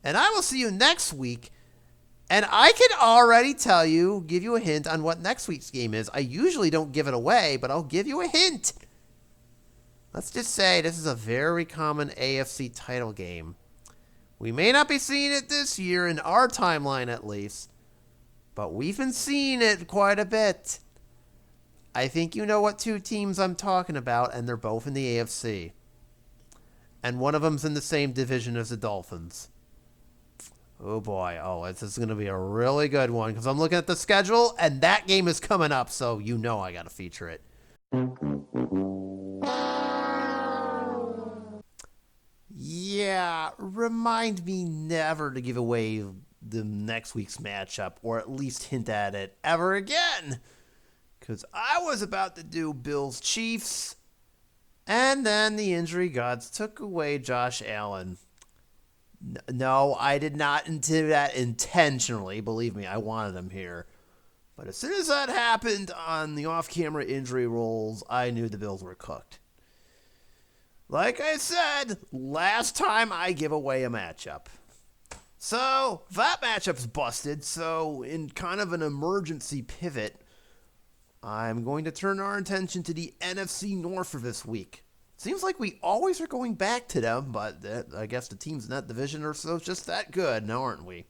And I will see you next week. And I can already tell you, give you a hint on what next week's game is. I usually don't give it away, but I'll give you a hint. Let's just say this is a very common AFC title game. We may not be seeing it this year, in our timeline at least, but we've been seeing it quite a bit. I think you know what two teams I'm talking about, and they're both in the AFC. And one of them's in the same division as the Dolphins. Oh boy, this is going to be a really good one, because I'm looking at the schedule, and that game is coming up, so you know I got to feature it. Yeah, remind me never to give away the next week's matchup, or at least hint at it ever again. Because I was about to do Bills Chiefs, and then the injury gods took away Josh Allen. No, I did not do that intentionally. Believe me, I wanted him here. But as soon as that happened on the off-camera injury rolls, I knew the Bills were cooked. Like I said, last time I give away a matchup. So, that matchup's busted, so in kind of an emergency pivot, I'm going to turn our attention to the NFC North for this week. Seems like we always are going back to them, but I guess the teams in that division are so just that good, now aren't we?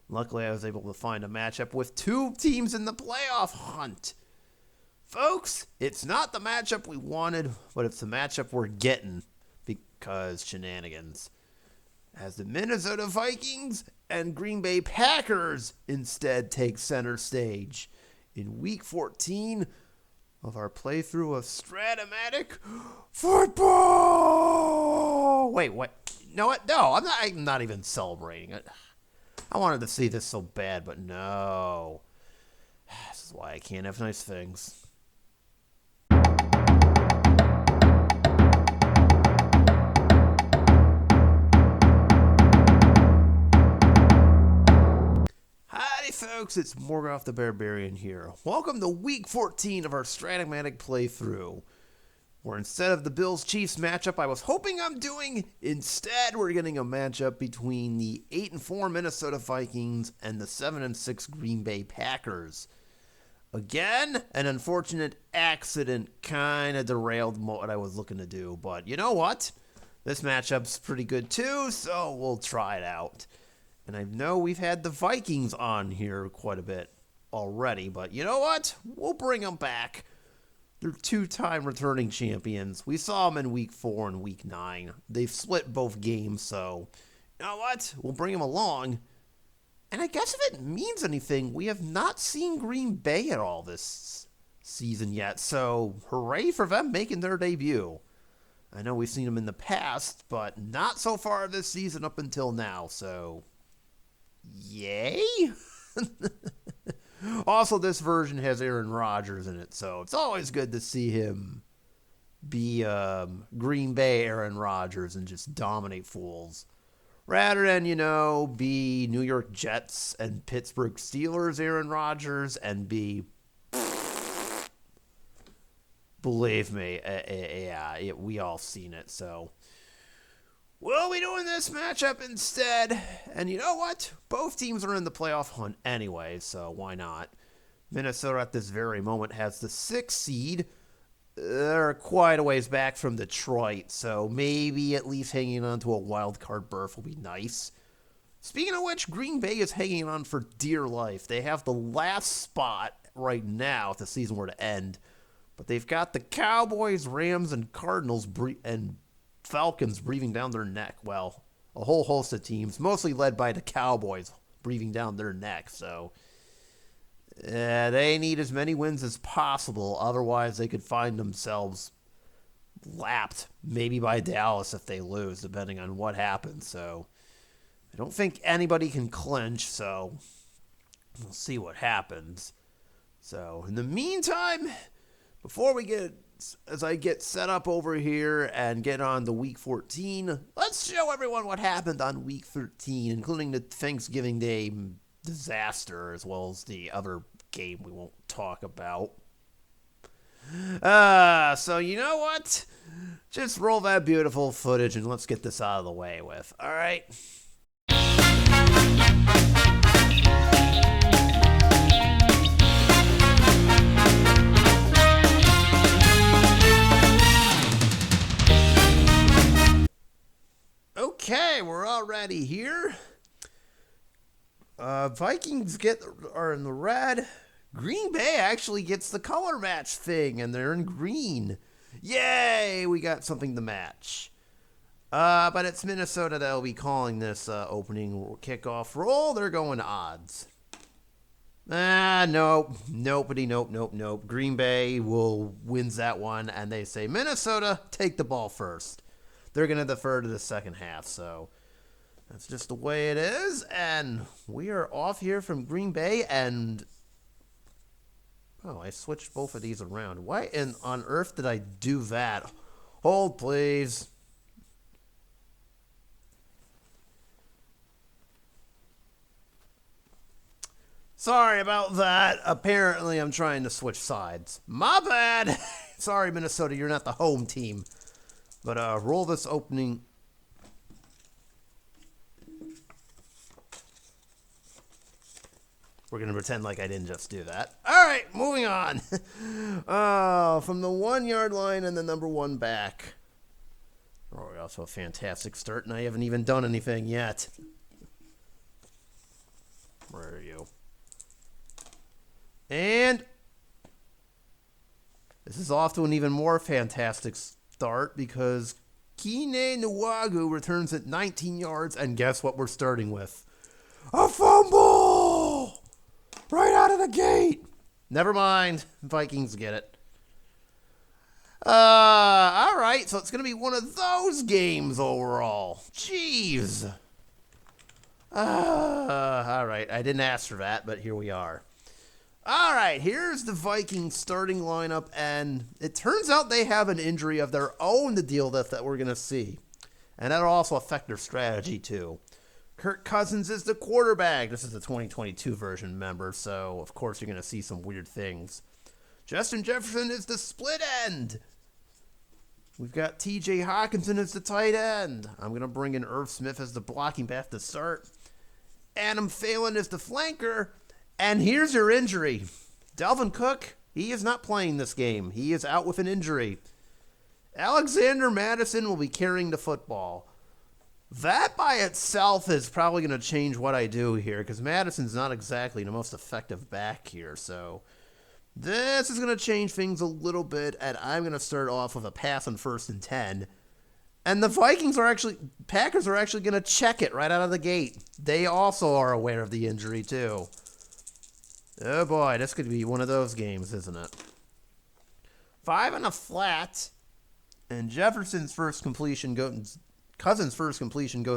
Luckily, I was able to find a matchup with two teams in the playoff hunt. Folks, it's not the matchup we wanted, but it's the matchup we're getting because shenanigans. As the Minnesota Vikings and Green Bay Packers instead take center stage in Week 14 of our playthrough of Strat-O-Matic football. Wait, what? You know what? No, I'm not even celebrating it. I wanted to see this so bad, but no. This is why I can't have nice things. Howdy folks, it's Morgoth the Barbarian here. Welcome to Week 14 of our Strat-O-Matic playthrough, where instead of the Bills-Chiefs matchup I was hoping I'm doing, instead we're getting a matchup between the 8-4 Minnesota Vikings and the 7-6 Green Bay Packers. Again, an unfortunate accident kind of derailed what I was looking to do, but you know what? This matchup's pretty good too, so we'll try it out. And I know we've had the Vikings on here quite a bit already, but you know what? We'll bring them back. They're two-time returning champions. We saw them in Week 4 and Week 9. They've split both games, so you know what? We'll bring them along. And I guess if it means anything, we have not seen Green Bay at all this season yet, so hooray for them making their debut. I know we've seen them in the past, but not so far this season up until now, so yay? Also, this version has Aaron Rodgers in it, so it's always good to see him be Green Bay Aaron Rodgers and just dominate fools. Rather than, be New York Jets and Pittsburgh Steelers Aaron Rodgers and be, believe me, we all seen it, so we'll be doing this matchup instead. And you know what? Both teams are in the playoff hunt anyway, so why not? Minnesota at this very moment has the 6th seed. They're quite a ways back from Detroit, so maybe at least hanging on to a wild card berth will be nice. Speaking of which, Green Bay is hanging on for dear life. They have the last spot right now if the season were to end, but they've got the Cowboys, Rams, and Cardinals and Falcons breathing down their neck. Well, a whole host of teams, mostly led by the Cowboys, breathing down their neck, so they need as many wins as possible, otherwise they could find themselves lapped, maybe by Dallas if they lose, depending on what happens. So I don't think anybody can clinch, so we'll see what happens. So in the meantime, as I get set up over here and get on to Week 14, let's show everyone what happened on Week 13, including the Thanksgiving Day disaster, as well as the other game we won't talk about. So you know what? Just roll that beautiful footage and let's get this out of the way with. All right. already here. Vikings are in the red. Green Bay actually gets the color match thing, and they're in green. Yay, we got something to match. But it's Minnesota that'll be calling this opening kickoff roll. They're going odds. Nope. Nope. Green Bay wins that one, and they say, Minnesota, take the ball first. They're going to defer to the second half, so that's just the way it is. And we are off here from Green Bay, and oh, I switched both of these around. Why on earth did I do that? Hold, please. Sorry about that. Apparently, I'm trying to switch sides. My bad. Sorry, Minnesota, you're not the home team. But roll this opening. We're going to pretend like I didn't just do that. All right, moving on. From the 1 yard line and the number one back. Oh, we're also a fantastic start, and I haven't even done anything yet. Where are you? And this is off to an even more fantastic start because Kine Nwagu returns at 19 yards, and guess what we're starting with? A fumble! Right out of the gate! Never mind. Vikings get it. All right, so it's going to be one of those games overall. Jeez. All right, I didn't ask for that, but here we are. All right, here's the Vikings starting lineup, and it turns out they have an injury of their own to deal with that we're going to see. And that'll also affect their strategy, too. Kirk Cousins is the quarterback. This is the 2022 version, remember, so of course you're going to see some weird things. Justin Jefferson is the split end. We've got T.J. Hawkinson as the tight end. I'm going to bring in Irv Smith as the blocking back to start. Adam Thielen is the flanker. And here's your injury. Dalvin Cook, he is not playing this game. He is out with an injury. Alexander Mattison will be carrying the football. That by itself is probably going to change what I do here because Madison's not exactly the most effective back here. So this is going to change things a little bit, and I'm going to start off with a pass on 1st and 10. And the Packers are actually going to check it right out of the gate. They also are aware of the injury too. Oh boy, this could be one of those games, isn't it? 5 on a flat, and Cousins' first completion goes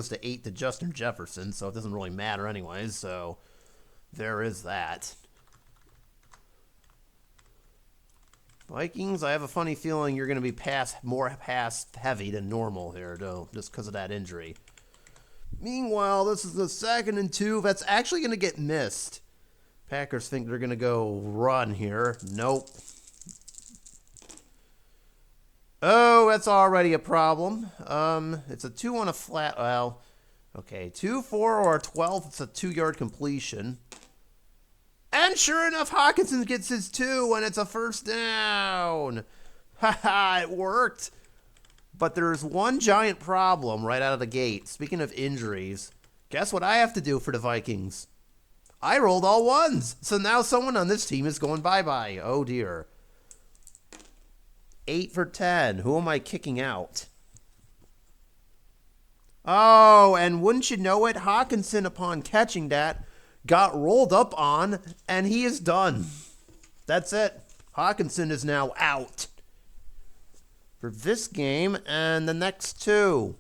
to 8 to Justin Jefferson, so it doesn't really matter anyways, so there is that. Vikings, I have a funny feeling you're going to be more pass heavy than normal here, though, just because of that injury. Meanwhile, this is the 2nd and 2. That's actually going to get missed. Packers think they're going to go run here. Nope. Oh, that's already a problem. It's a 2 on a flat. Well, okay. 2, 4, or 12. It's a 2-yard completion. And sure enough, Hawkinson gets his 2, and it's a first down. Haha, it worked. But there's one giant problem right out of the gate. Speaking of injuries, guess what I have to do for the Vikings? I rolled all ones. So now someone on this team is going bye-bye. Oh, dear. 8 for 10. Who am I kicking out? Oh, and wouldn't you know it, Hawkinson, upon catching that, got rolled up on, and he is done. That's it. Hawkinson is now out for this game and the next 2.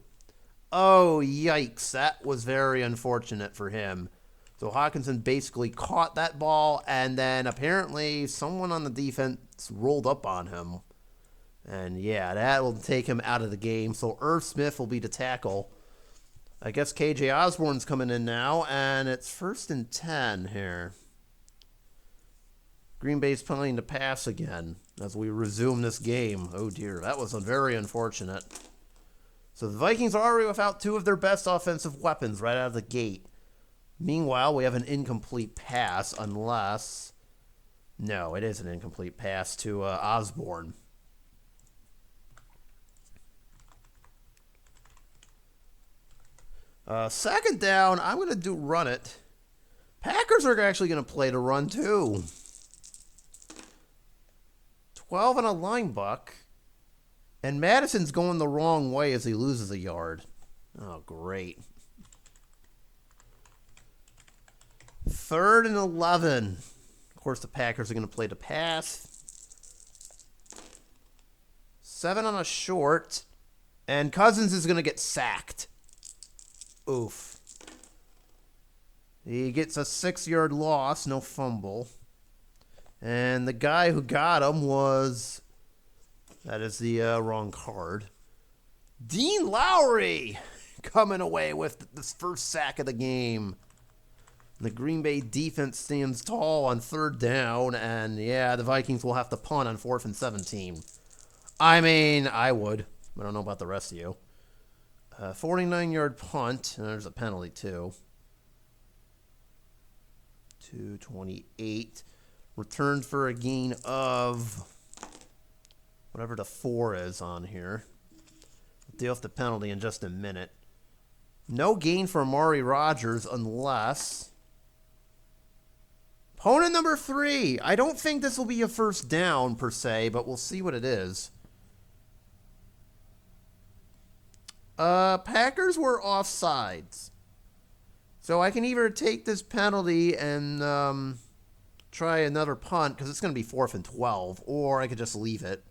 Oh, yikes. That was very unfortunate for him. So Hawkinson basically caught that ball, and then apparently someone on the defense rolled up on him. And yeah, that will take him out of the game. So Irv Smith will be the tackle. I guess KJ Osborne's coming in now, and it's 1st and 10 here. Green Bay's planning to pass again as we resume this game. Oh dear, that was very unfortunate. So the Vikings are already without 2 of their best offensive weapons right out of the gate. Meanwhile, we have an incomplete pass unless... No, it is an incomplete pass to Osborne. Second down, I'm going to do run it. Packers are actually going to play to run too. 12 and a line buck. And Madison's going the wrong way as he loses a yard. Oh, great. 3rd and 11. Of course, the Packers are going to play to pass. 7 on a short. And Cousins is going to get sacked. Oof. He gets a 6-yard loss, no fumble. And the guy who got him was... That is the wrong card. Dean Lowry coming away with the first sack of the game. The Green Bay defense stands tall on 3rd down. And, yeah, the Vikings will have to punt on 4th and 17. I mean, I would. I don't know about the rest of you. 49-yard punt. And there's a penalty, too. 228. Returned for a gain of whatever the 4 is on here. We'll deal with the penalty in just a minute. No gain for Amari Rodgers unless... Opponent number 3. I don't think this will be a first down per se, but we'll see what it is. Packers were offsides. So I can either take this penalty and try another punt, because it's going to be 4th and 12, or I could just leave it.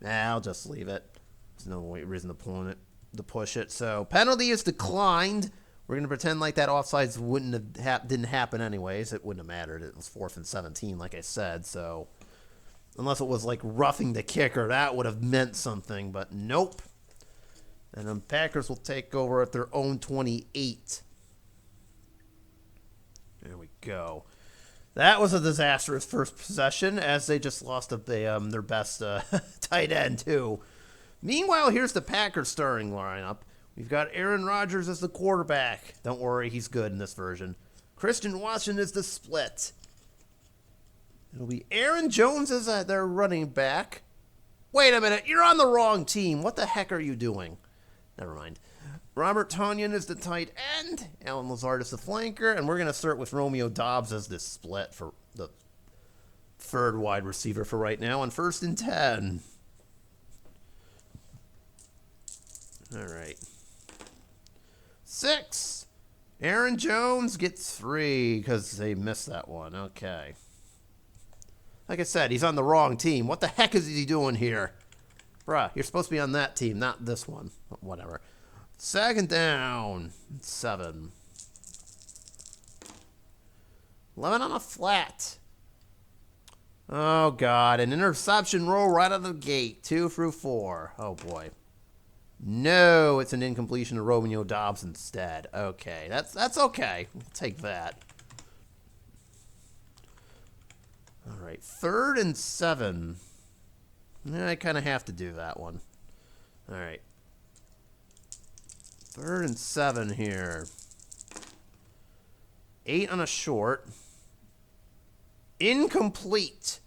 Nah, I'll just leave it. There's no reason to push it. So penalty is declined. We're going to pretend like that offsides didn't happen anyways. It wouldn't have mattered. It was 4th and 17, like I said. So unless it was like roughing the kicker, that would have meant something. But nope. And the Packers will take over at their own 28. There we go. That was a disastrous first possession, as they just lost their best tight end, too. Meanwhile, here's the Packers starting lineup. We've got Aaron Rodgers as the quarterback. Don't worry, he's good in this version. Christian Watson is the split. It'll be Aaron Jones as their running back. Wait a minute, you're on the wrong team. What the heck are you doing? Never mind. Robert Tonyan is the tight end. Alan Lazard is the flanker. And we're going to start with Romeo Doubs as the split for the 3rd wide receiver for right now on 1st and 10. All right. 6. Aaron Jones gets 3 because they missed that one. Okay. Like I said, he's on the wrong team. What the heck is he doing here? Bruh, you're supposed to be on that team, not this one. Whatever. 2nd down. 7. 11 on a flat. Oh, God. An interception roll right out of the gate. 2 through 4. Oh, boy. No, it's an incompletion to Romeo Doubs instead. Okay, that's okay. We'll take that. All right, 3rd and 7. I kind of have to do that one. All right. 3rd and 7 here. 8 on a short. Incomplete.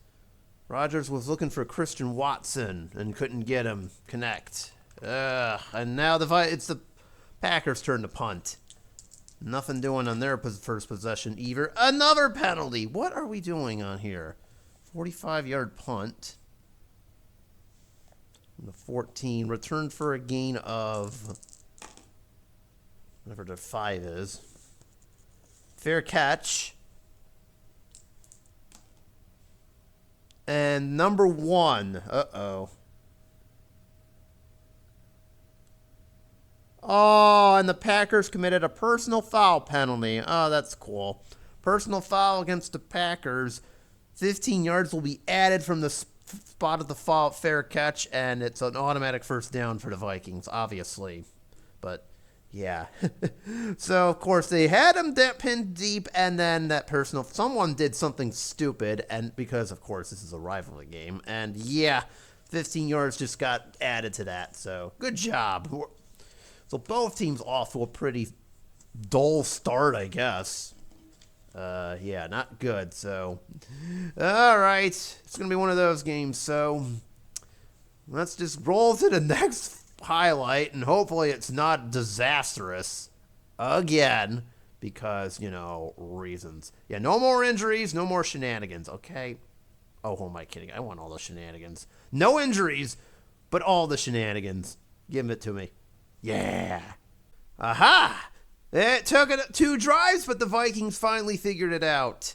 Rodgers was looking for Christian Watson and couldn't get him connect. And now it's the Packers' turn to punt. Nothing doing on their first possession either. Another penalty. What are we doing on here? 45-yard punt. The 14. Returned for a gain of whatever the 5 is. Fair catch. And number 1. Uh-oh. Oh, and the Packers committed a personal foul penalty. Oh, that's cool. Personal foul against the Packers. 15 yards will be added from the spot of the foul, fair catch, and it's an automatic first down for the Vikings, obviously. But, yeah. So, of course, they had him pinned deep, and then that someone did something stupid, and because, of course, this is a rivalry game. And, yeah, 15 yards just got added to that, so good job. So both teams off to a pretty dull start, I guess. Yeah, not good. So, all right. It's going to be one of those games. So, let's just roll to the next highlight, and hopefully it's not disastrous again because, reasons. Yeah, no more injuries, no more shenanigans, okay? Oh, who am I kidding? I want all the shenanigans. No injuries, but all the shenanigans. Give it to me. Yeah. Aha! It took 2 drives, but the Vikings finally figured it out.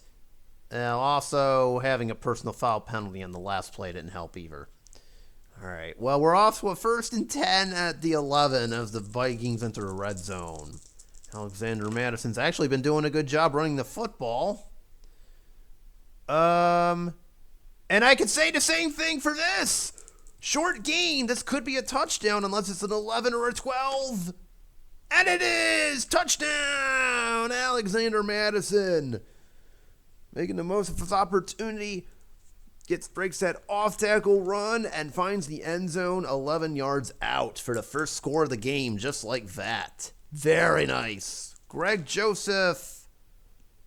Also, having a personal foul penalty on the last play didn't help either. All right. Well, we're off to a 1st and 10 at the 11 as the Vikings enter a red zone. Alexander Madison's actually been doing a good job running the football. And I could say the same thing for this. Short gain. This could be a touchdown unless it's an 11 or a 12. And it is! Touchdown! Alexander Madison. Making the most of his opportunity. Breaks that off-tackle run and finds the end zone 11 yards out for the first score of the game, just like that. Very nice. Greg Joseph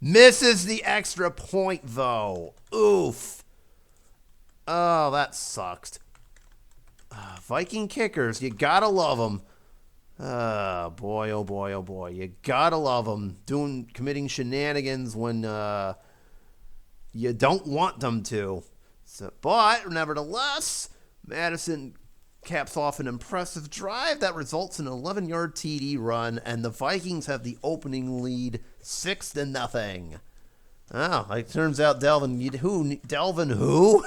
misses the extra point, though. Oof. Oh, that sucks. Viking kickers, you gotta love them. Oh, boy, oh, boy, oh, boy. You gotta love them. Committing shenanigans when you don't want them to. But, nevertheless, Madison caps off an impressive drive that results in an 11-yard TD run, and the Vikings have the opening lead 6-0. Oh, it turns out Delvin who?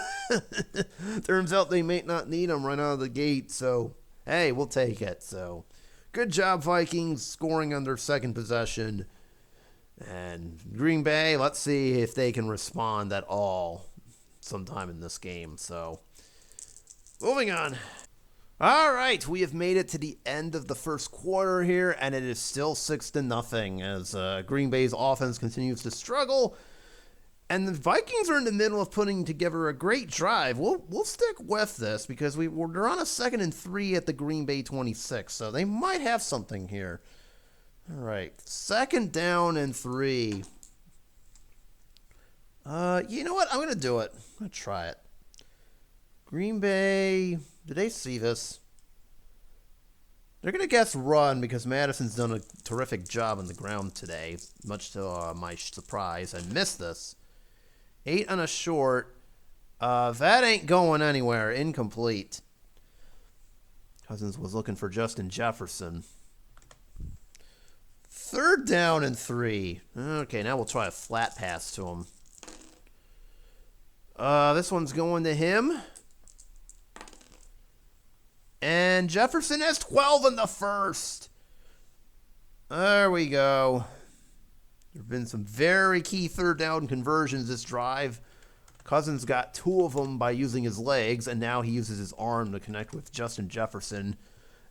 Turns out they may not need him right out of the gate, so, hey, we'll take it. So, good job, Vikings, scoring on their second possession. And Green Bay, let's see if they can respond at all sometime in this game. So, moving on. All right, we have made it to the end of the first quarter here, and it is still 6-0 as Green Bay's offense continues to struggle. And the Vikings are in the middle of putting together a great drive. We'll stick with this because they're on a 2nd and 3 at the Green Bay 26, so they might have something here. All right, 2nd down and 3. You know what? I'm going to do it. I'm going to try it. Green Bay, did they see this? They're going to guess run because Madison's done a terrific job on the ground today, much to my surprise. I missed this. 8 on a short. That ain't going anywhere. Incomplete. Cousins was looking for Justin Jefferson. 3rd down and 3. Okay, now we'll try a flat pass to him. This one's going to him. And Jefferson has 12 in the first. There we go. There have been some very key 3rd down conversions this drive. Cousins got 2 of them by using his legs, and now he uses his arm to connect with Justin Jefferson.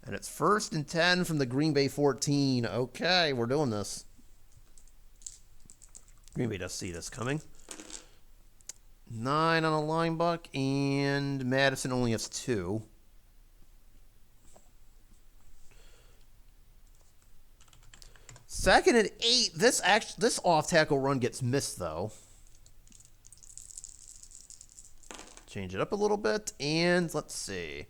And it's 1st and 10 from the Green Bay 14. Okay, we're doing this. Green Bay does see this coming. 9 on a line buck, and Madison only has 2. Second and 8. This off-tackle run gets missed, though. Change it up a little bit, and let's see.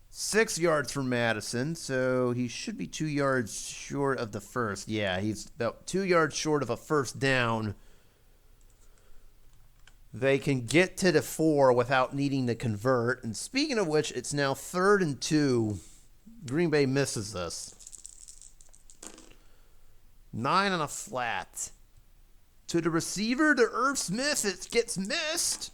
6 yards for Madison, so he should be 2 yards short of the first. Yeah, he's about 2 yards short of a 1st down. They can get to the 4 without needing to convert. And speaking of which, it's now 3rd and 2. Green Bay misses this. 9 on a flat. To the receiver, to Irv Smith, it gets missed.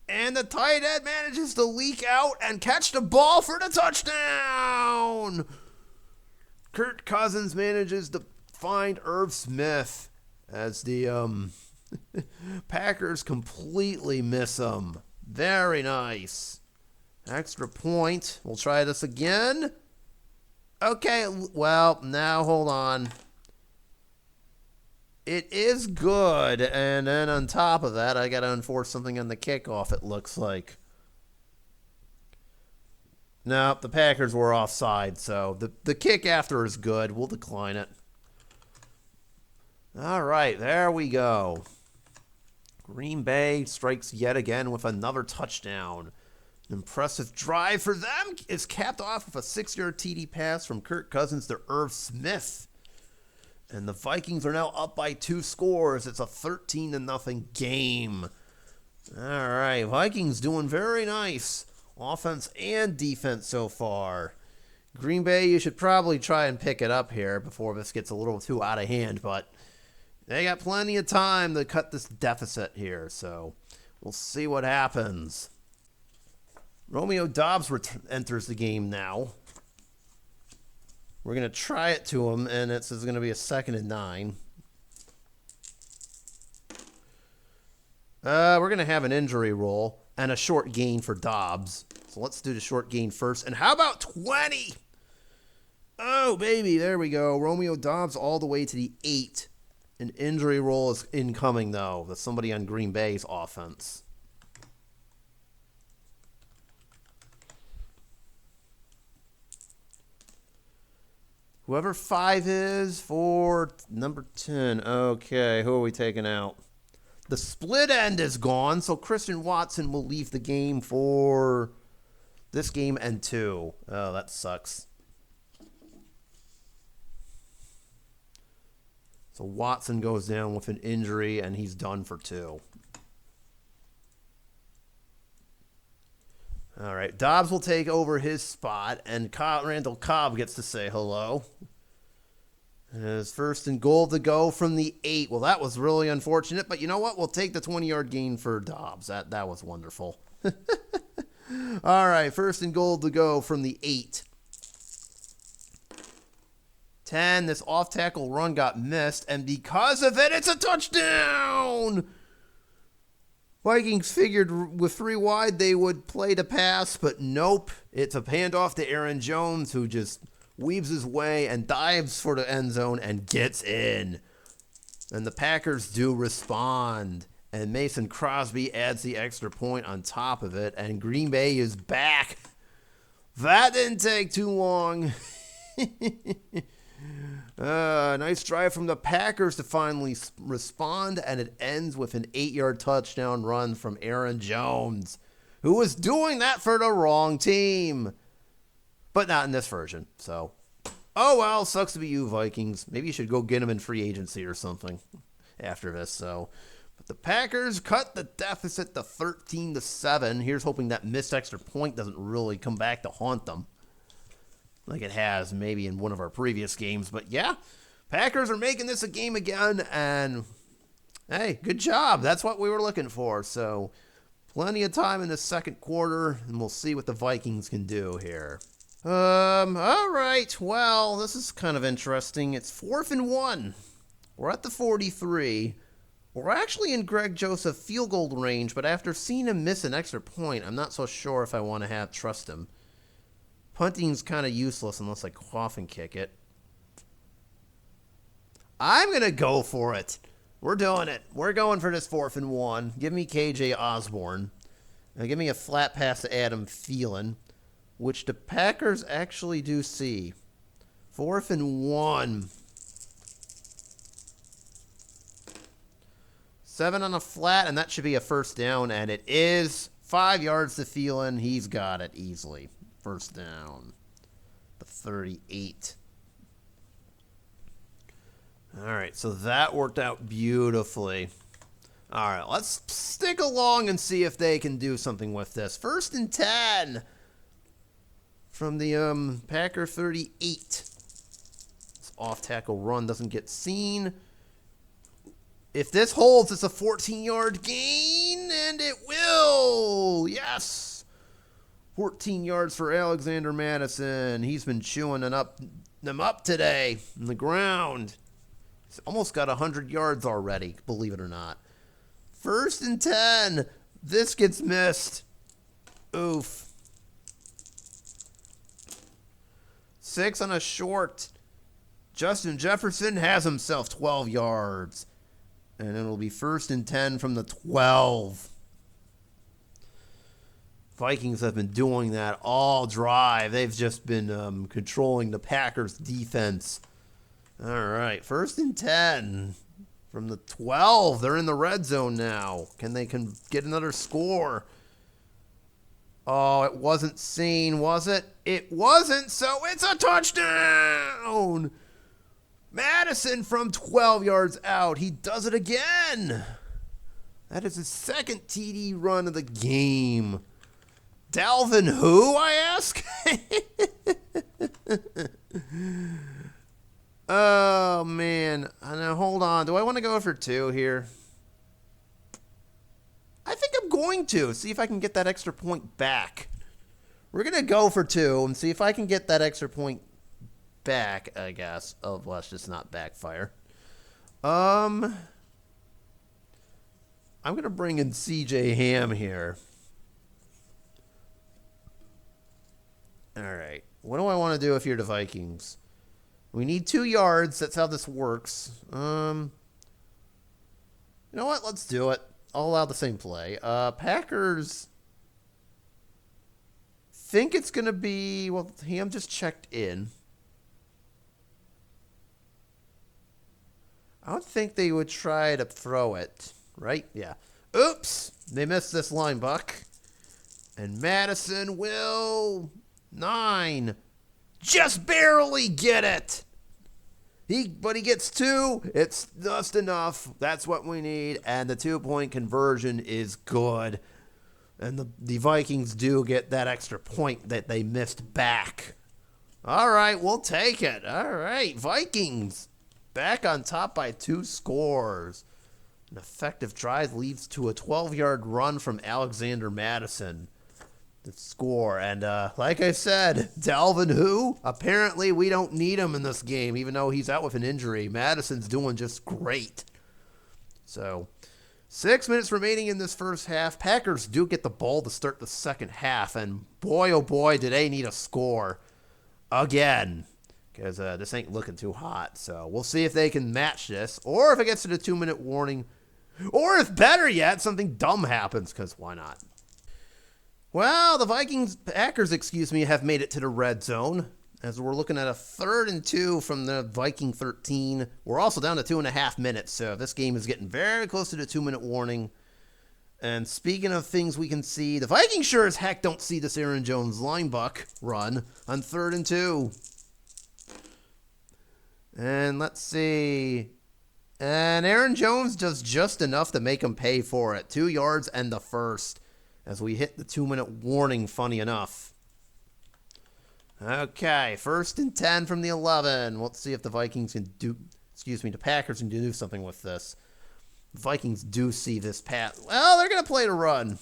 And the tight end manages to leak out and catch the ball for the touchdown. Kirk Cousins manages to find Irv Smith as the Packers completely miss him. Very nice. Extra point. We'll try this again. Okay, well, now hold on. It is good, and then on top of that, I got to enforce something on the kickoff, it looks like. No, the Packers were offside, so the kick after is good. We'll decline it. All right, there we go. Green Bay strikes yet again with another touchdown. Impressive drive for them is capped off with a 6-yard TD pass from Kirk Cousins to Irv Smith. And the Vikings are now up by 2 scores. It's a 13-0 game. All right, Vikings doing very nice. Offense and defense so far. Green Bay, you should probably try and pick it up here before this gets a little too out of hand, but they got plenty of time to cut this deficit here, so we'll see what happens. Romeo Doubs enters the game now. We're going to try it to him, and it's going to be a 2nd and 9. We're going to have an injury roll and a short gain for Doubs. So let's do the short gain first. And how about 20? Oh, baby, there we go. Romeo Doubs all the way to the 8. An injury roll is incoming, though. That's somebody on Green Bay's offense. Whoever 5 is for number 10. Okay, who are we taking out? The split end is gone, so Christian Watson will leave the game for this game and 2. Oh, that sucks. So Watson goes down with an injury, and he's done for 2. All right, Doubs will take over his spot, and Randall Cobb gets to say hello. And it's 1st and goal to go from the 8. Well, that was really unfortunate, but you know what? We'll take the 20-yard gain for Doubs. That was wonderful. All right, 1st and goal to go from the 8. 10, this off-tackle run got missed, and because of it, it's a touchdown! Vikings figured with 3 wide they would play to pass, but nope. It's a handoff to Aaron Jones, who just weaves his way and dives for the end zone and gets in. And the Packers do respond. And Mason Crosby adds the extra point on top of it, and Green Bay is back. That didn't take too long. Nice drive from the Packers to finally respond, and it ends with an 8-yard touchdown run from Aaron Jones, who was doing that for the wrong team. But not in this version, so. Oh, well, sucks to be you, Vikings. Maybe you should go get him in free agency or something after this, so. But the Packers cut the deficit to 13-7. Here's hoping that missed extra point doesn't really come back to haunt them, like it has maybe in one of our previous games. But yeah, Packers are making this a game again, and hey, good job. That's what we were looking for. So plenty of time in the second quarter, and we'll see what the Vikings can do here. All right. Well, this is kind of interesting. It's 4th and 1. We're at the 43. We're actually in Greg Joseph field goal range, but after seeing him miss an extra point, I'm not so sure if I want to trust him. Punting's kind of useless unless I cough and kick it. I'm going to go for it. We're doing it. We're going for this 4th and 1. Give me KJ Osborne. Now give me a flat pass to Adam Thielen, which the Packers actually do see. 4th and 1. 7 on a flat, and that should be a first down, and it is. 5 yards to Thielen. He's got it easily. First down. The 38. All right, so that worked out beautifully. All right, let's stick along and see if they can do something with this. 1st and 10 from the Packer 38. This off-tackle run doesn't get seen. If this holds, it's a 14-yard gain, and it will. Yes. 14 yards for Alexander Madison. He's been chewing them up today on the ground. He's almost got 100 yards already, believe it or not. 1st and 10. This gets missed. Oof. 6 on a short. Justin Jefferson has himself 12 yards. And it'll be 1st and 10 from the 12. Vikings have been doing that all drive. They've just been controlling the Packers' defense. All right, 1st and 10 from the 12. They're in the red zone now. Can they get another score? Oh, it wasn't seen, was it? It wasn't, so it's a touchdown! Madison from 12 yards out. He does it again. That is his second TD run of the game. Dalvin who, I ask? Oh, man. Now, hold on. Do I want to go for 2 here? I think I'm going to. See if I can get that extra point back. We're going to go for 2 and see if I can get that extra point back, I guess. Oh, let's just not backfire. I'm going to bring in CJ Ham here. All right. What do I want to do if you're the Vikings? We need 2 yards. That's how this works. You know what? Let's do it. I'll allow the same play. Packers think it's going to be... Well, Ham just checked in. I would think they would try to throw it, right? Yeah. Oops! They missed this line, Buck. And Madison will... 9. Just barely get it! But he gets 2. It's just enough. That's what we need. And the 2-point conversion is good. And the Vikings do get that extra point that they missed back. All right, we'll take it. All right, Vikings back on top by 2 scores. An effective drive leads to a 12-yard run from Alexander Madison. The score. And like I said, Dalvin who? Apparently we don't need him in this game, even though he's out with an injury. Madison's doing just great. So, 6 minutes remaining in this first half. Packers do get the ball to start the second half. And boy, oh boy, do they need a score. Again. Because this ain't looking too hot. So, we'll see if they can match this. Or if it gets to the 2-minute warning. Or if better yet, something dumb happens. Because why not? Well, the Packers, have made it to the red zone, as we're looking at a 3rd and 2 from the Viking 13. We're also down to 2.5 minutes, so this game is getting very close to the 2-minute warning. And speaking of things we can see, the Vikings sure as heck don't see this Aaron Jones linebuck run on 3rd and 2. And let's see. And Aaron Jones does just enough to make him pay for it. 2 yards and the first. As we hit the 2-minute warning, funny enough. Okay, 1st and 10 from the 11. Let's see if the Vikings can do... the Packers can do something with this. The Vikings do see this pass. Well, they're going to play the run.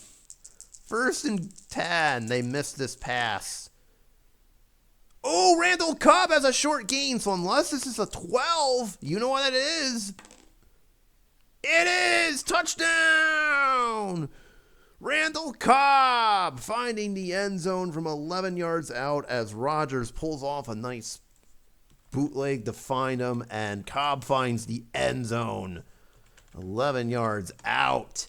1st and 10. They missed this pass. Oh, Randall Cobb has a short gain, so unless this is a 12, you know what it is. It is! Touchdown! Randall Cobb finding the end zone from 11 yards out as Rodgers pulls off a nice bootleg to find him, and Cobb finds the end zone 11 yards out.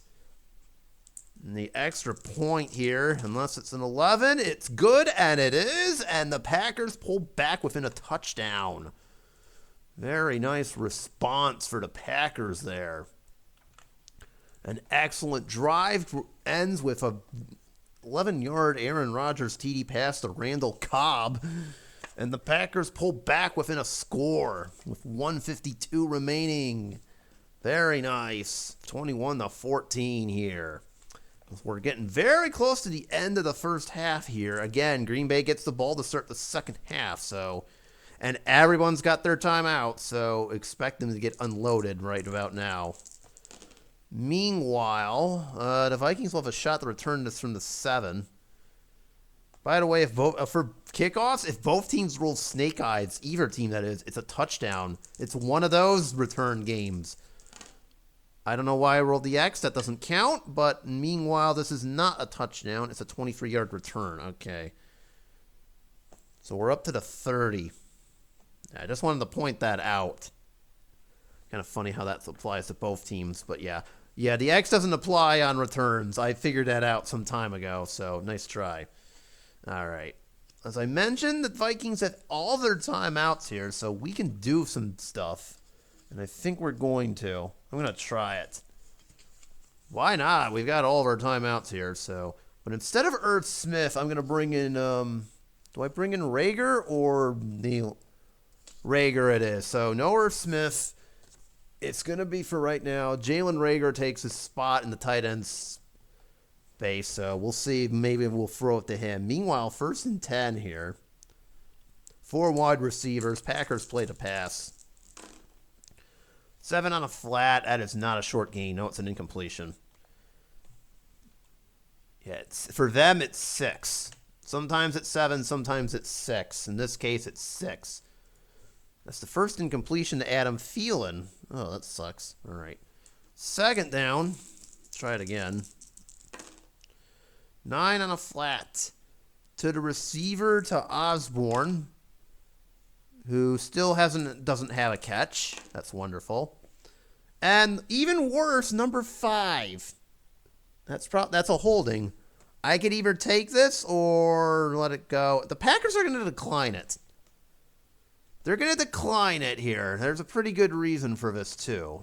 And the extra point here, unless it's an 11, it's good, and it is, and the Packers pull back within a touchdown. Very nice response for the Packers there. An excellent drive ends with a 11-yard Aaron Rodgers TD pass to Randall Cobb. And the Packers pull back within a score with 1:52 remaining. Very nice. 21-14 here. We're getting very close to the end of the first half here. Again, Green Bay gets the ball to start the second half. And everyone's got their timeout, so expect them to get unloaded right about now. Meanwhile, the Vikings will have a shot to return this from the 7. By the way, for kickoffs, if both teams roll snake eyes, either team that is, it's a touchdown. It's one of those return games. I don't know why I rolled the X. That doesn't count. But meanwhile, this is not a touchdown. It's a 23-yard return. Okay. So we're up to the 30. I just wanted to point that out. Kind of funny how that applies to both teams, but yeah. Yeah, the X doesn't apply on returns. I figured that out some time ago, so nice try. All right. As I mentioned, the Vikings have all their timeouts here, so we can do some stuff. And I think we're going to. I'm going to try it. Why not? We've got all of our timeouts here, so But instead of Irv Smith, I'm going to bring in, do I bring in Rager or Neil? Rager it is. So no Irv Smith. It's going to be for right now. Jalen Rager takes his spot in the tight end space. So we'll see. Maybe we'll throw it to him. Meanwhile, 1st and 10 here. 4 wide receivers. Packers play to pass. 7 on a flat. That is not a short gain. No, it's an incompletion. Yeah, for them, it's 6. Sometimes it's 7. Sometimes it's 6. In this case, it's 6. That's the first incompletion to Adam Thielen. Oh, that sucks. All right. 2nd down. Let's try it again. 9 on a flat. To the receiver, to Osborne, who still doesn't have a catch. That's wonderful. And even worse, number 5. That's a holding. I could either take this or let it go. The Packers are going to decline it. They're going to decline it here. There's a pretty good reason for this, too.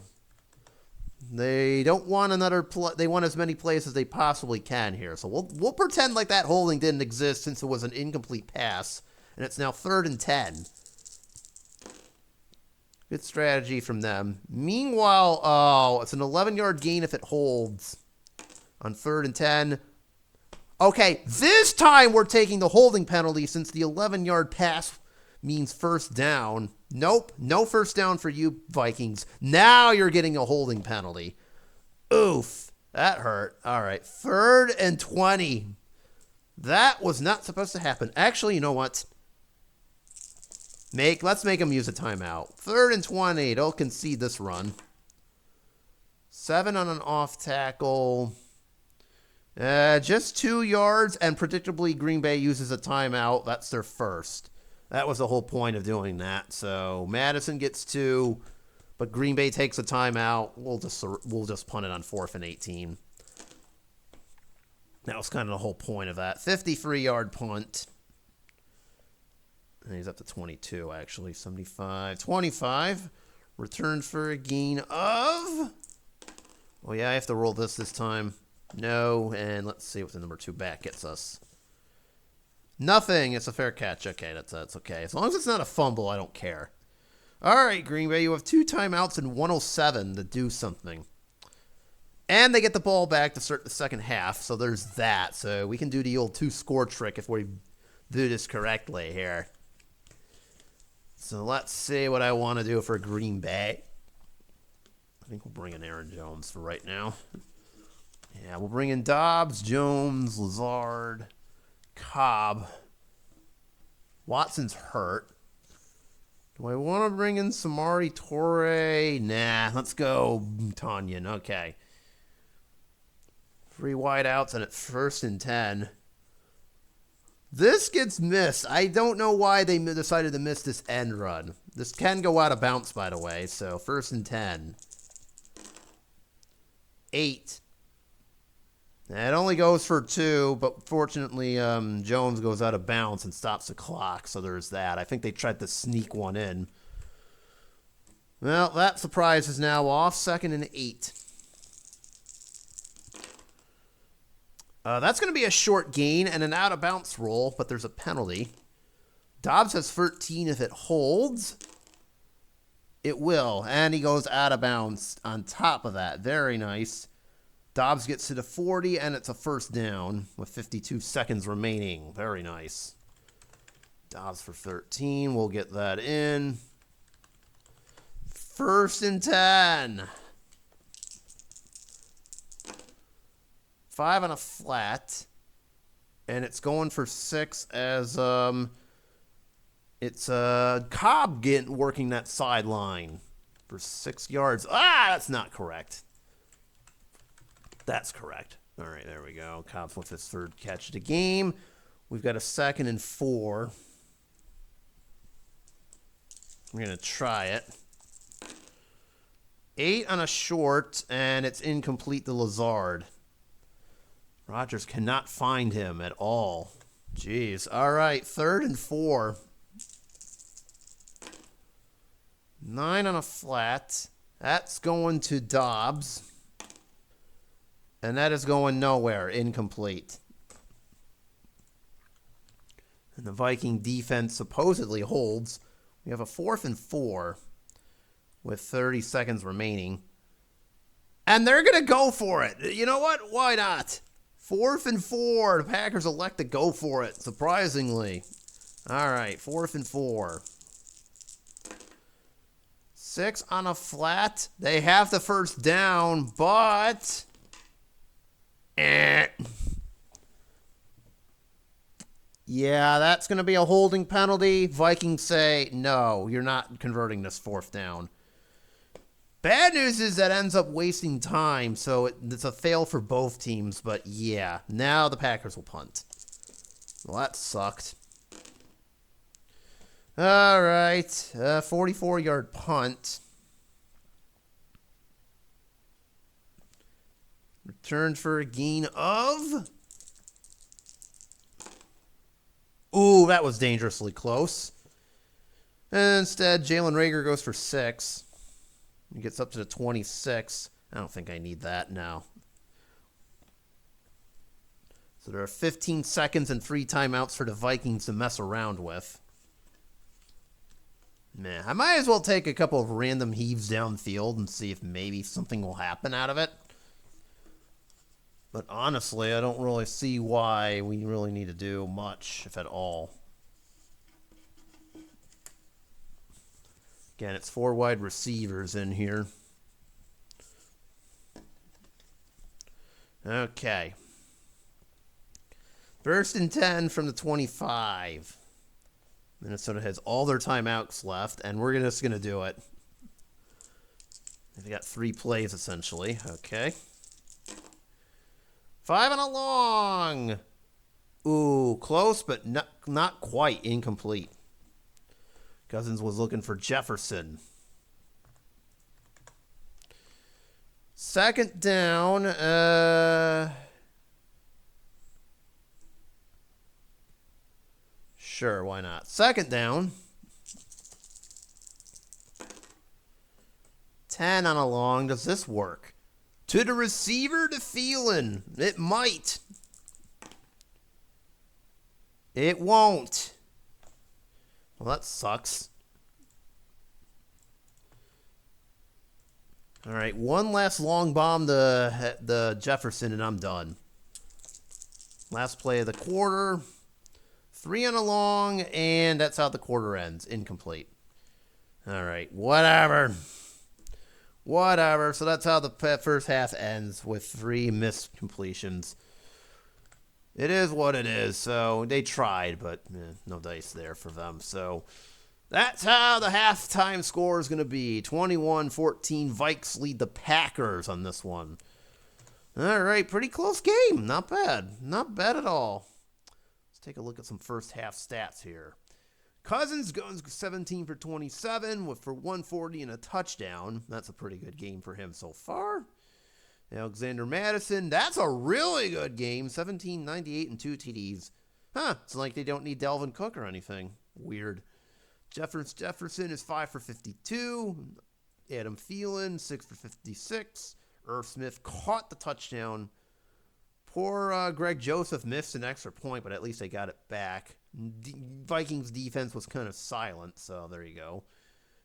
They don't want another they want as many plays as they possibly can here. So we'll pretend like that holding didn't exist since it was an incomplete pass. And it's now 3rd and 10. Good strategy from them. Meanwhile, oh, it's an 11-yard gain if it holds on 3rd and 10. Okay, this time we're taking the holding penalty since the 11-yard pass means 1st down. Nope, no 1st down for you, Vikings. Now you're getting a holding penalty. Oof, that hurt. All right, 3rd and 20. That was not supposed to happen. Actually, you know what? Let's make them use a timeout. 3rd and 20. They'll concede this run. 7 on an off tackle. Just 2 yards, and predictably Green Bay uses a timeout. That's their first. That was the whole point of doing that. So Madison gets 2, but Green Bay takes a timeout. We'll just punt it on 4th and 18. That was kind of the whole point of that. 53-yard punt. And he's up to 22, actually. 75. 25. Returns for a gain of... Oh, yeah, I have to roll this time. No, and let's see what the number 2 back gets us. Nothing. It's a fair catch. Okay, that's okay. As long as it's not a fumble, I don't care. All right, Green Bay, you have 2 timeouts and 1:07 to do something. And they get the ball back to start the second half, so there's that. So we can do the old 2-score trick if we do this correctly here. So let's see what I want to do for Green Bay. I think we'll bring in Aaron Jones for right now. Yeah, we'll bring in Dobbs, Jones, Lazard, Cobb. Watson's hurt. Do I want to bring in Samari Torre? Nah, let's go Tanyan. Okay. 3 wideouts and it's 1st and 10. This gets missed. I don't know why they decided to miss this end run. This can go out of bounds, by the way. So 1st and 10. 8. It only goes for 2, but fortunately Jones goes out of bounds and stops the clock, so there's that. I think they tried to sneak one in. Well, that surprise is now off. 2nd and 8. That's going to be a short gain and an out-of-bounds roll, but there's a penalty. Dobbs has 13 if it holds. It will, and he goes out of bounds on top of that. Very nice. Dobbs gets to the 40, and it's a 1st down with 52 seconds remaining. Very nice. Dobbs for 13. We'll get that in. 1st and 10. 5 on a flat. And it's going for 6 as it's Cobb working that sideline for 6 yards. Ah, that's not correct. That's correct. All right, there we go. Cobb's with his 3rd catch of the game. We've got a 2nd and 4. We're going to try it. 8 on a short, and it's incomplete to Lazard. Rodgers cannot find him at all. Jeez. All right, 3rd and 4. 9 on a flat. That's going to Dobbs. And that is going nowhere. Incomplete. And the Viking defense supposedly holds. We have a 4th and 4 with 30 seconds remaining. And they're going to go for it. You know what? Why not? 4th and 4. The Packers elect to go for it, surprisingly. All right, 4th and 4. 6 on a flat. They have the first down, but... Yeah, that's going to be a holding penalty. Vikings say, no, you're not converting this 4th down. Bad news is that ends up wasting time, so it's a fail for both teams. But yeah, now the Packers will punt. Well, that sucked. All right, 44-yard punt. Returned for a gain of... Ooh, that was dangerously close. And instead, Jalen Reagor goes for 6. He gets up to the 26. I don't think I need that now. So there are 15 seconds and 3 timeouts for the Vikings to mess around with. Nah, I might as well take a couple of random heaves downfield and see if maybe something will happen out of it. But honestly, I don't really see why we really need to do much, if at all. Again, it's 4 wide receivers in here. Okay. 1st and 10 from the 25. Minnesota has all their timeouts left, and we're just going to do it. They got 3 plays, essentially. Okay. 5 and a long. Ooh, close, but not quite. Incomplete. Cousins was looking for Jefferson. 2nd down. Sure, why not? 2nd down. 10 on a long. Does this work? To the receiver, to Thielen. It might. It won't. Well, that sucks. All right, one last long bomb to the Jefferson, and I'm done. Last play of the quarter. 3 on a long, and that's how the quarter ends. Incomplete. All right, whatever. Whatever. So that's how the first half ends, with 3 missed completions. It is what it is. So they tried, but no dice there for them. So that's how the halftime score is going to be. 21-14. Vikes lead the Packers on this one. All right, pretty close game. Not bad. Not bad at all. Let's take a look at some first half stats here. Cousins goes 17 for 27 for 140 and a touchdown. That's a pretty good game for him so far. Alexander Madison, that's a really good game. 17, 98, and 2 TDs. It's like they don't need Dalvin Cook or anything. Weird. Jefferson is 5 for 52. Adam Thielen, 6 for 56. Irv Smith caught the touchdown. Poor Greg Joseph missed an extra point, but at least they got it back. Vikings defense was kind of silent, so there you go.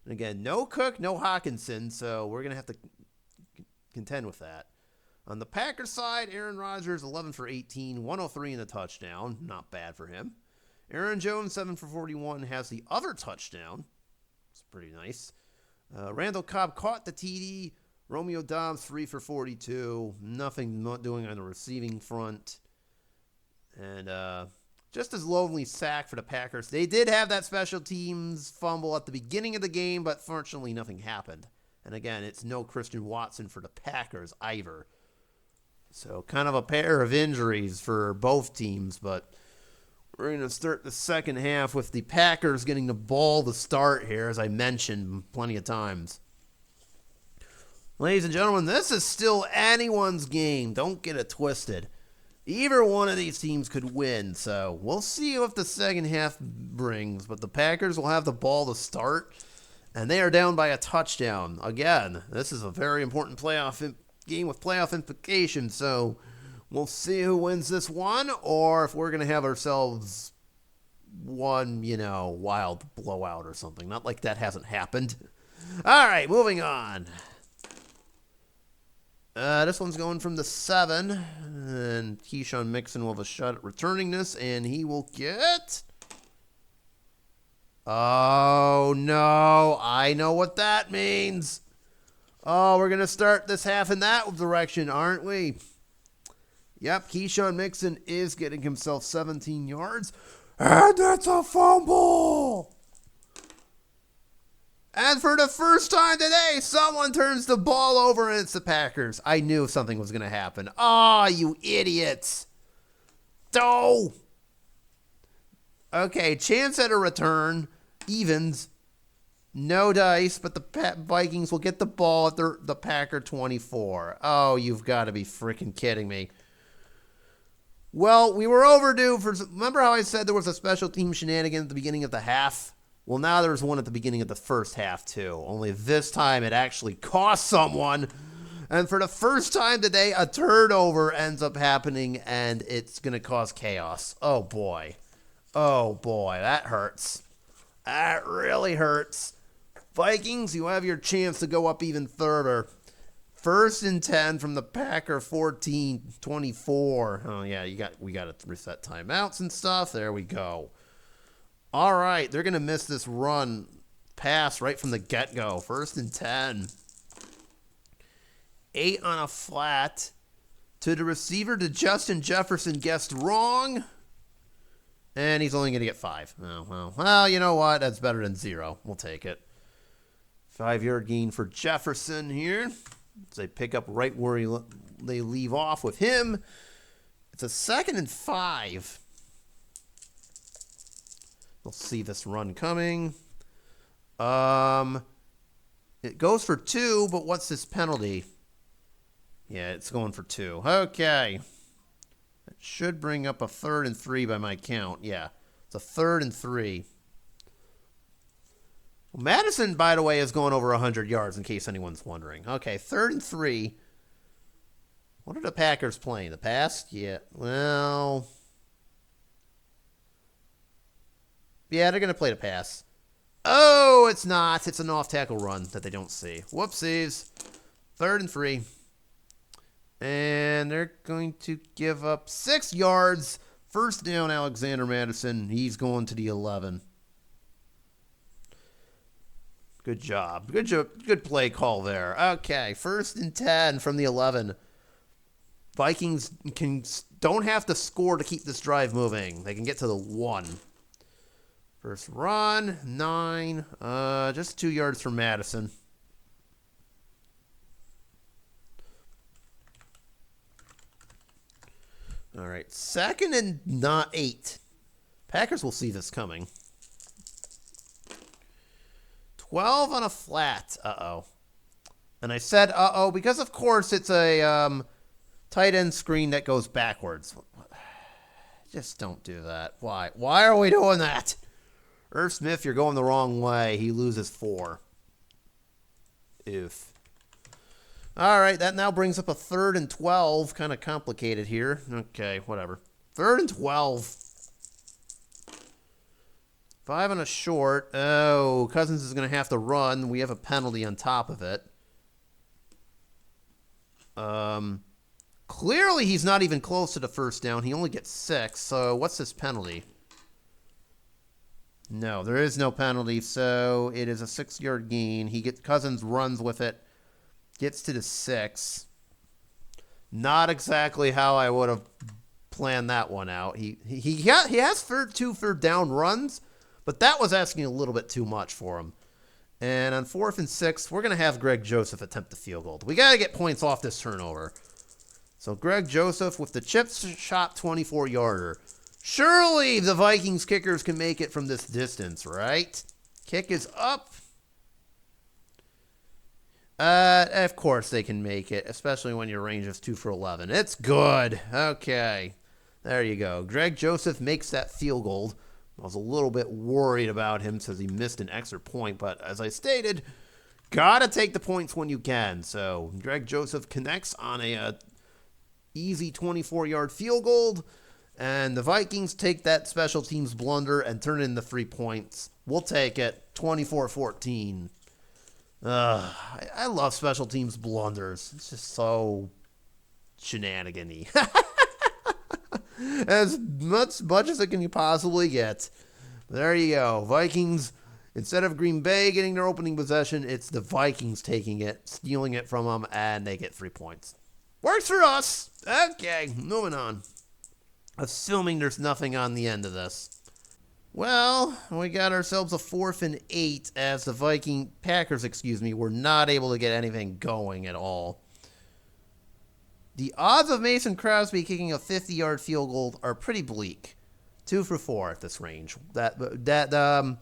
And again, no Cook, no Hawkinson, so we're going to have to contend with that. On the Packers side, Aaron Rodgers, 11 for 18, 103 and a touchdown. Not bad for him. Aaron Jones, 7 for 41, has the other touchdown. It's pretty nice. Randall Cobb caught the TD. Romeo Dobbs, 3 for 42. Nothing not doing on the receiving front. And just as lonely sack for the Packers. They did have that special teams fumble at the beginning of the game, but fortunately nothing happened. And again, it's no Christian Watson for the Packers either. So kind of a pair of injuries for both teams, but we're going to start the second half with the Packers getting the ball to start here, as I mentioned plenty of times. Ladies and gentlemen, this is still anyone's game. Don't get it twisted. Either one of these teams could win, so we'll see what the second half brings. But the Packers will have the ball to start, and they are down by a touchdown. Again, this is a very important playoff game with playoff implications, so we'll see who wins this one, or if we're going to have ourselves one, wild blowout or something. Not like that hasn't happened. All right, moving on. This one's going from the 7, and Keyshawn Mixon will have a shot at returning this, and he will get... Oh, no. I know what that means. Oh, we're going to start this half in that direction, aren't we? Yep, Keyshawn Mixon is getting himself 17 yards, and it's a fumble! And for the first time today, someone turns the ball over and it's the Packers. I knew something was going to happen. Ah, you idiots. Oh. Okay, chance at a return. Evens. No dice, but the Vikings will get the ball at the Packer 24. Oh, you've got to be freaking kidding me. Well, we were overdue for... Remember how I said there was a special team shenanigan at the beginning of the half? Well, now there's one at the beginning of the first half, too. Only this time it actually cost someone. And for the first time today, a turnover ends up happening, and it's going to cause chaos. Oh, boy. Oh, boy. That hurts. That really hurts. Vikings, you have your chance to go up even further. 1st and 10 from the Packer 14-24. Oh, yeah, we got to reset timeouts and stuff. There we go. All right, they're going to miss this run pass right from the get-go. 1st and 10. 8 on a flat. To the receiver, to Justin Jefferson, guessed wrong. And he's only going to get 5. Oh, well, you know what? That's better than 0. We'll take it. 5-yard gain for Jefferson here. So they pick up right where they leave off with him. It's a 2nd and 5. We'll see this run coming. It goes for 2, but what's this penalty? Yeah, it's going for 2. Okay. It should bring up a 3rd and 3 by my count. Yeah, it's a 3rd and 3. Well, Madison, by the way, is going over 100 yards, in case anyone's wondering. Okay, 3rd and 3. What are the Packers playing? The pass? Yeah, well... Yeah, they're going to play the pass. Oh, it's not. It's an off-tackle run that they don't see. Whoopsies. 3rd and 3. And they're going to give up 6 yards. 1st down, Alexander Madison. He's going to the 11. Good job. Good play call there. Okay, 1st and 10 from the 11. Vikings don't have to score to keep this drive moving. They can get to the 1. First run, 9. Just 2 yards from Madison. All right, 2nd and not 8. Packers will see this coming. 12 on a flat. Uh-oh. And I said uh-oh because, of course, it's a tight end screen that goes backwards. Just don't do that. Why? Why are we doing that? Irv Smith, you're going the wrong way. He loses 4. Oof. All right, that now brings up a 3rd and 12. Kind of complicated here. Okay, whatever. 3rd and 12. 5 on a short. Oh, Cousins is going to have to run. We have a penalty on top of it. Clearly, he's not even close to the 1st down. He only gets 6. So what's this penalty? No, there is no penalty, so it is a 6-yard gain. Cousins runs with it, gets to the 6. Not exactly how I would have planned that one out. He has 2 third down runs, but that was asking a little bit too much for him. And on 4th and 6, we're going to have Greg Joseph attempt the field goal. We got to get points off this turnover. So Greg Joseph with the chip shot 24-yarder. Surely the Vikings kickers can make it from this distance, right? Kick is up. Of course they can make it, especially when your range is 2 for 11. It's good. Okay. There you go. Greg Joseph makes that field goal. I was a little bit worried about him since he missed an extra point, but as I stated, gotta take the points when you can. So Greg Joseph connects on a easy 24-yard field goal. And the Vikings take that special teams blunder and turn it into 3 points. We'll take it. 24-14. I love special teams blunders. It's just so shenanigan-y. As much as it can possibly get. There you go. Vikings, instead of Green Bay getting their opening possession, it's the Vikings taking it, stealing it from them, and they get 3 points. Works for us. Okay, moving on. Assuming there's nothing on the end of this. Well, we got ourselves a 4th and 8 as the Packers were not able to get anything going at all. The odds of Mason Crosby kicking a 50-yard field goal are pretty bleak. 2 for 4 at this range. That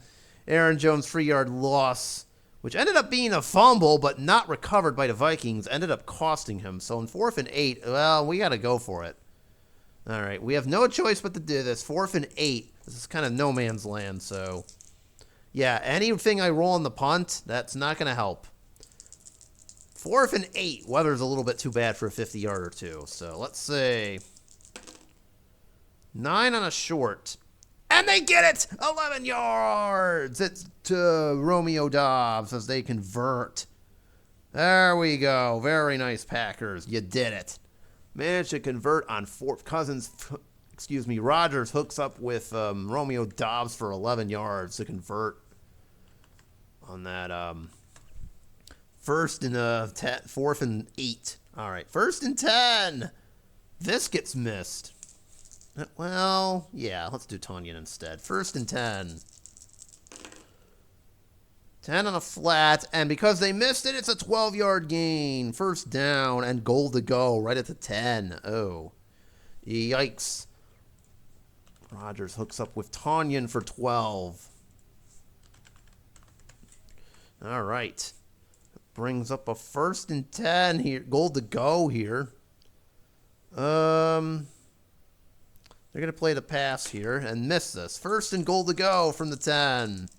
Aaron Jones 3-yard loss, which ended up being a fumble but not recovered by the Vikings, ended up costing him. So in 4th and 8, well, we got to go for it. All right, we have no choice but to do this. 4th and 8. This is kind of no man's land, so yeah, anything I roll on the punt, that's not going to help. 4th and 8. Weather's a little bit too bad for a 50-yard or two. So let's say 9 on a short. And they get it! 11 yards! It's to Romeo Doubs as they convert. There we go. Very nice, Packers. You did it. Managed to convert on Rodgers hooks up with Romeo Doubs for 11 yards to convert on that 4th and 8. All right, 1st and 10. This gets missed. Well, yeah, let's do Tonyan instead. 1st and 10. 10 on a flat, and because they missed it, it's a 12-yard gain. 1st down and goal to go right at the 10. Oh, yikes. Rodgers hooks up with Tonyan for 12. All right. Brings up a 1st and 10 here. Goal to go here. They're going to play the pass here and miss this. 1st and goal to go from the 10.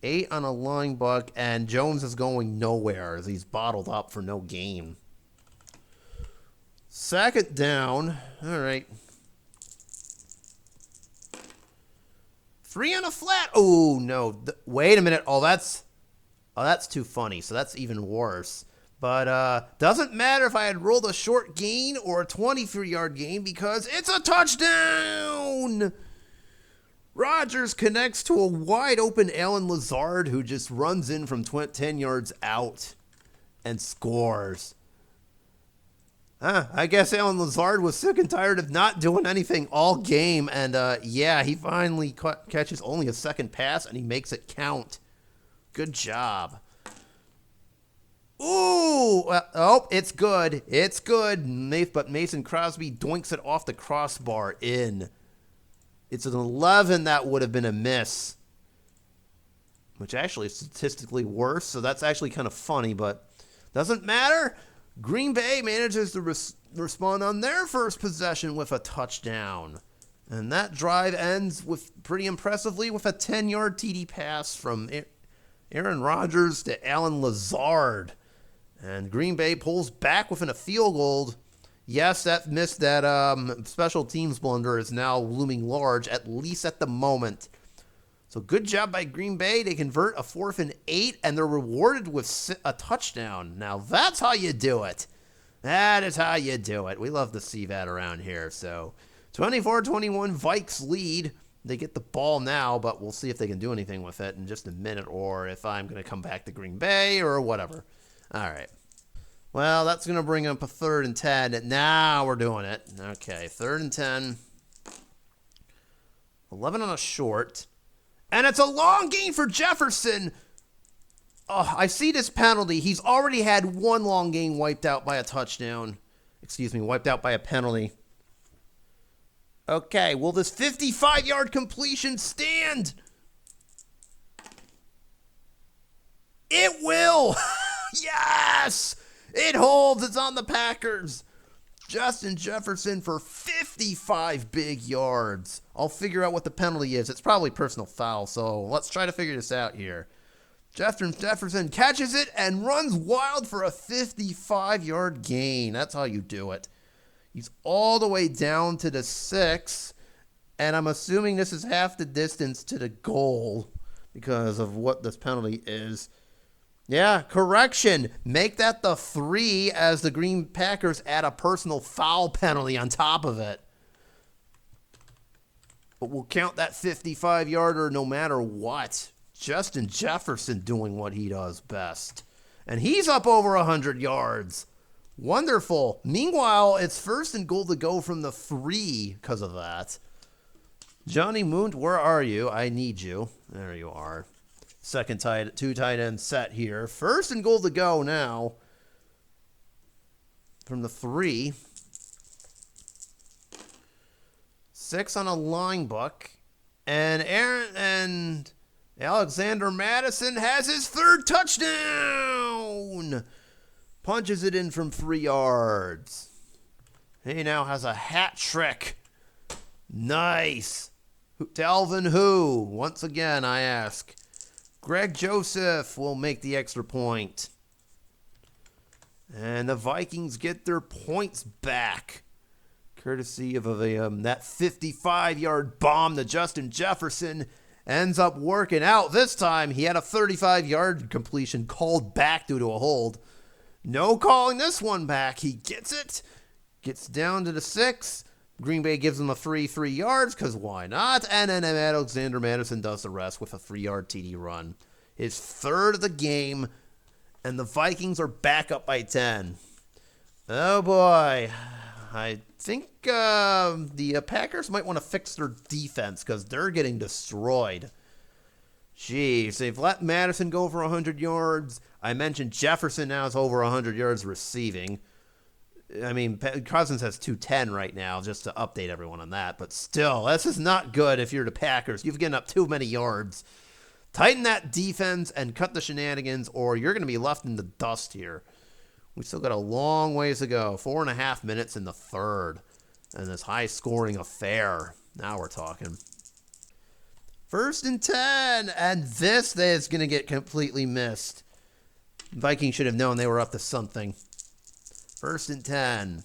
8 on a line buck, and Jones is going nowhere as he's bottled up for no gain. 2nd down. All right. 3 on a flat. Oh, no. Wait a minute. Oh, that's too funny. So that's even worse. But doesn't matter if I had rolled a short gain or a 23-yard gain because it's a touchdown. Rodgers connects to a wide-open Allen Lazard who just runs in from 10 yards out and scores. I guess Allen Lazard was sick and tired of not doing anything all game, and yeah, he finally catches only a 2nd pass, and he makes it count. Good job. Ooh! Oh, it's good. It's good. But Mason Crosby doinks it off the crossbar in. It's an 11 that would have been a miss, which actually is statistically worse, so that's actually kind of funny, but doesn't matter. Green Bay manages to respond on their first possession with a touchdown, and that drive ends with pretty impressively with a 10-yard TD pass from Aaron Rodgers to Allen Lazard, and Green Bay pulls back within a field goal. Yes, that special teams blunder is now looming large, at least at the moment. So good job by Green Bay. They convert a 4th and 8, and they're rewarded with a touchdown. Now, that's how you do it. That is how you do it. We love to see that around here. So 24-21, Vikes lead. They get the ball now, but we'll see if they can do anything with it in just a minute or if I'm going to come back to Green Bay or whatever. All right. Well, that's going to bring up a 3rd and 10. Now we're doing it. Okay, 3rd and 10. 11 on a short. And it's a long gain for Jefferson. Oh, I see this penalty. He's already had one long gain wiped out by a touchdown. Wiped out by a penalty. Okay, will this 55-yard completion stand? It will. Yes. It holds. It's on the Packers. Justin Jefferson for 55 big yards. I'll figure out what the penalty is. It's probably personal foul, so let's try to figure this out here. Justin Jefferson catches it and runs wild for a 55-yard gain. That's how you do it. He's all the way down to the 6. And I'm assuming this is half the distance to the goal because of what this penalty is. Yeah, correction. Make that the 3 as the Green Packers add a personal foul penalty on top of it. But we'll count that 55-yarder no matter what. Justin Jefferson doing what he does best. And he's up over 100 yards. Wonderful. Meanwhile, it's 1st and goal to go from the 3 because of that. Johnny Moon, where are you? I need you. There you are. Second two tight end set here. 1st and goal to go now from the 3. 6 on a line buck. And Alexander Madison has his 3rd touchdown. Punches it in from 3 yards. He now has a hat trick. Nice. Dalvin who? Once again, I ask. Greg Joseph will make the extra point. And the Vikings get their points back. Courtesy of that 55-yard bomb to Justin Jefferson. Ends up working out. This time, he had a 35-yard completion called back due to a hold. No calling this one back. He gets it. Gets down to the 6. Green Bay gives him a 3 yards, because why not? And then Alexander Madison does the rest with a 3-yard TD run. His 3rd of the game, and the Vikings are back up by 10. Oh, boy. I think the Packers might want to fix their defense, because they're getting destroyed. Jeez, they've let Madison go for 100 yards. I mentioned Jefferson now is over 100 yards receiving. I mean, Cousins has 210 right now, just to update everyone on that. But still, this is not good if you're the Packers. You've given up too many yards. Tighten that defense and cut the shenanigans, or you're going to be left in the dust here. We still got a long ways to go. 4.5 minutes in the 3rd. And this high-scoring affair. Now we're talking. 1st and 10. And this is going to get completely missed. Vikings should have known they were up to something. 1st and 10.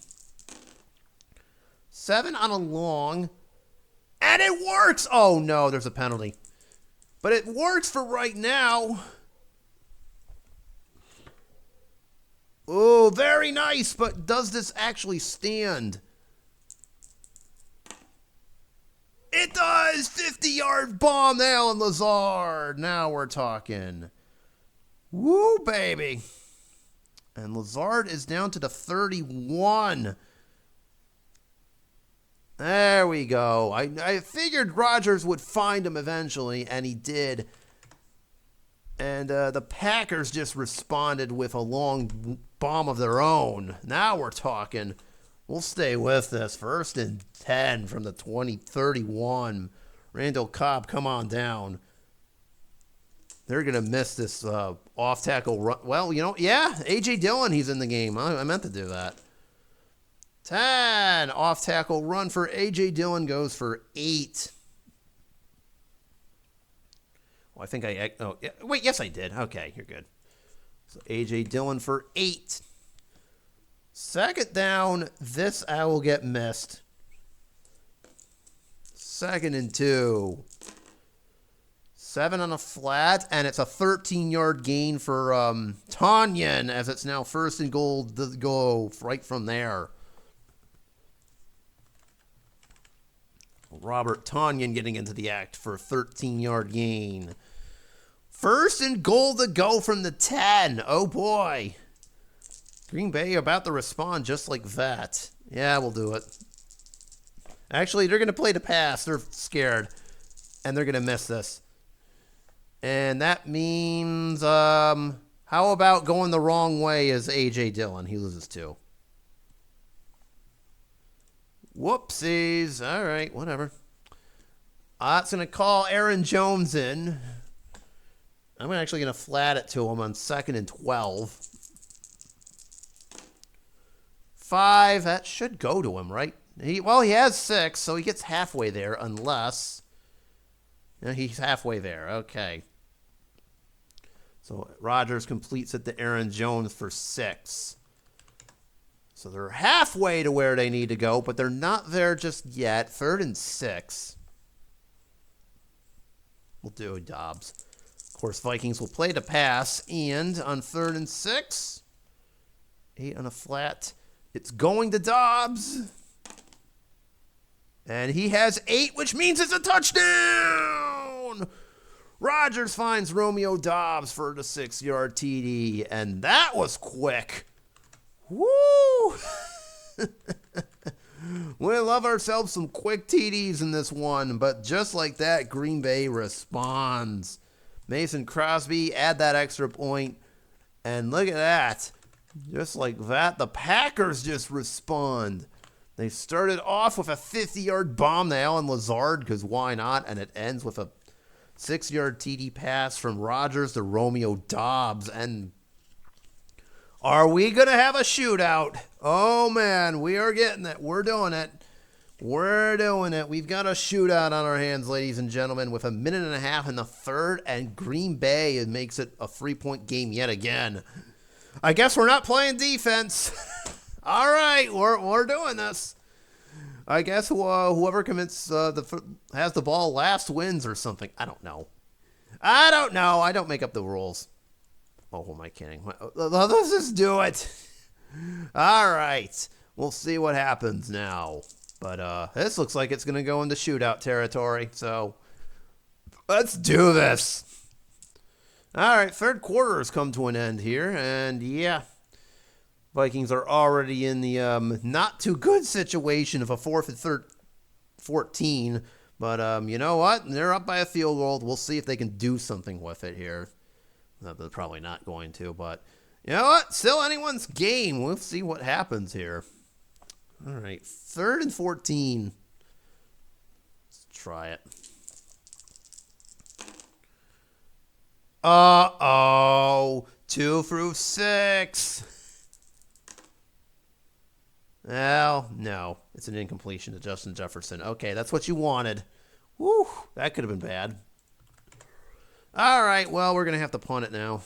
7 on a long. And it works! Oh, no, there's a penalty. But it works for right now. Oh, very nice. But does this actually stand? It does! 50-yard bomb to Allen Lazard. Now we're talking. Woo, baby. And Lazard is down to the 31. There we go. I figured Rodgers would find him eventually, and he did. And the Packers just responded with a long bomb of their own. Now we're talking. We'll stay with this. 1st and 10 from the 31. Randall Cobb, come on down. They're going to miss this off-tackle run. Well, you know, yeah, A.J. Dillon, he's in the game. I meant to do that. 10. Off-tackle run for A.J. Dillon goes for 8. Well, I think oh, yeah, wait, yes, I did. Okay, you're good. So A.J. Dillon for 8. 2nd down. This I will get missed. 2nd and 2. 7 on a flat, and it's a 13-yard gain for Tonyan, as it's now 1st and goal to go right from there. Robert Tonyan getting into the act for a 13-yard gain. 1st and goal to go from the 10. Oh, boy. Green Bay about to respond just like that. Yeah, we'll do it. Actually, they're going to play the pass. They're scared, and they're going to miss this. And that means, how about going the wrong way as A.J. Dillon? He loses 2. Whoopsies. All right, whatever. It's going to call Aaron Jones in. I'm actually going to flat it to him on 2nd and 12. 5. That should go to him, right? He has 6, so he gets halfway there, unless... Yeah, he's halfway there. Okay. So Rodgers completes it to Aaron Jones for 6. So they're halfway to where they need to go, but they're not there just yet. 3rd and 6. We'll do Dobbs. Of course, Vikings will play to pass, and on 3rd and 6, 8 on a flat. It's going to Dobbs. And he has 8, which means it's a touchdown! Rodgers finds Romeo Dobbs for the 6-yard TD, and that was quick. Woo! We love ourselves some quick TDs in this one, but just like that, Green Bay responds. Mason Crosby, add that extra point, and look at that. Just like that, the Packers just respond. They started off with a 50-yard bomb to Alan Lazard, because why not? And it ends with a 6-yard TD pass from Rodgers to Romeo Dobbs. And are we going to have a shootout? Oh, man, we are getting it. We're doing it. We're doing it. We've got a shootout on our hands, ladies and gentlemen, with 1.5 minutes in the 3rd, and Green Bay makes it a 3-point game yet again. I guess we're not playing defense. All right, we're doing this. I guess whoever commits has the ball last wins or something. I don't know. I don't make up the rules. Oh, who am I kidding? Let's just do it. All right. We'll see what happens now. But this looks like it's going to go into shootout territory. So let's do this. All right. 3rd quarter has come to an end here. And yeah, Vikings are already in the not too good situation of a 4th and 14. But you know what? They're up by a field goal. We'll see if they can do something with it here. They're probably not going to, but you know what? Still anyone's game. We'll see what happens here. All right, 3rd and 14. Let's try it. Uh-oh. 2 through 6. Well, no. It's an incompletion to Justin Jefferson. Okay, that's what you wanted. Woo, that could have been bad. All right, well, we're going to have to punt it now.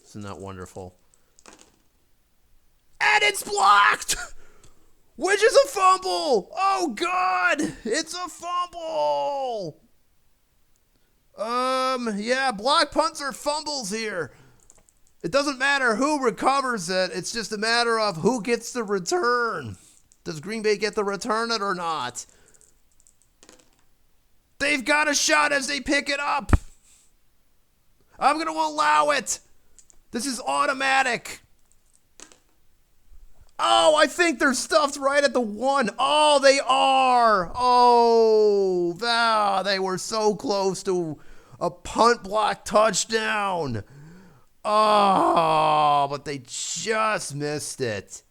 Isn't that wonderful? And it's blocked! Which is a fumble! Oh, God! It's a fumble! Yeah, block punts are fumbles here. It doesn't matter who recovers it. It's just a matter of who gets the return. Does Green Bay get to return it or not? They've got a shot as they pick it up. I'm going to allow it. This is automatic. Oh, I think they're stuffed right at the 1. Oh, they are. Oh, they were so close to a punt block touchdown. Oh, but they just missed it.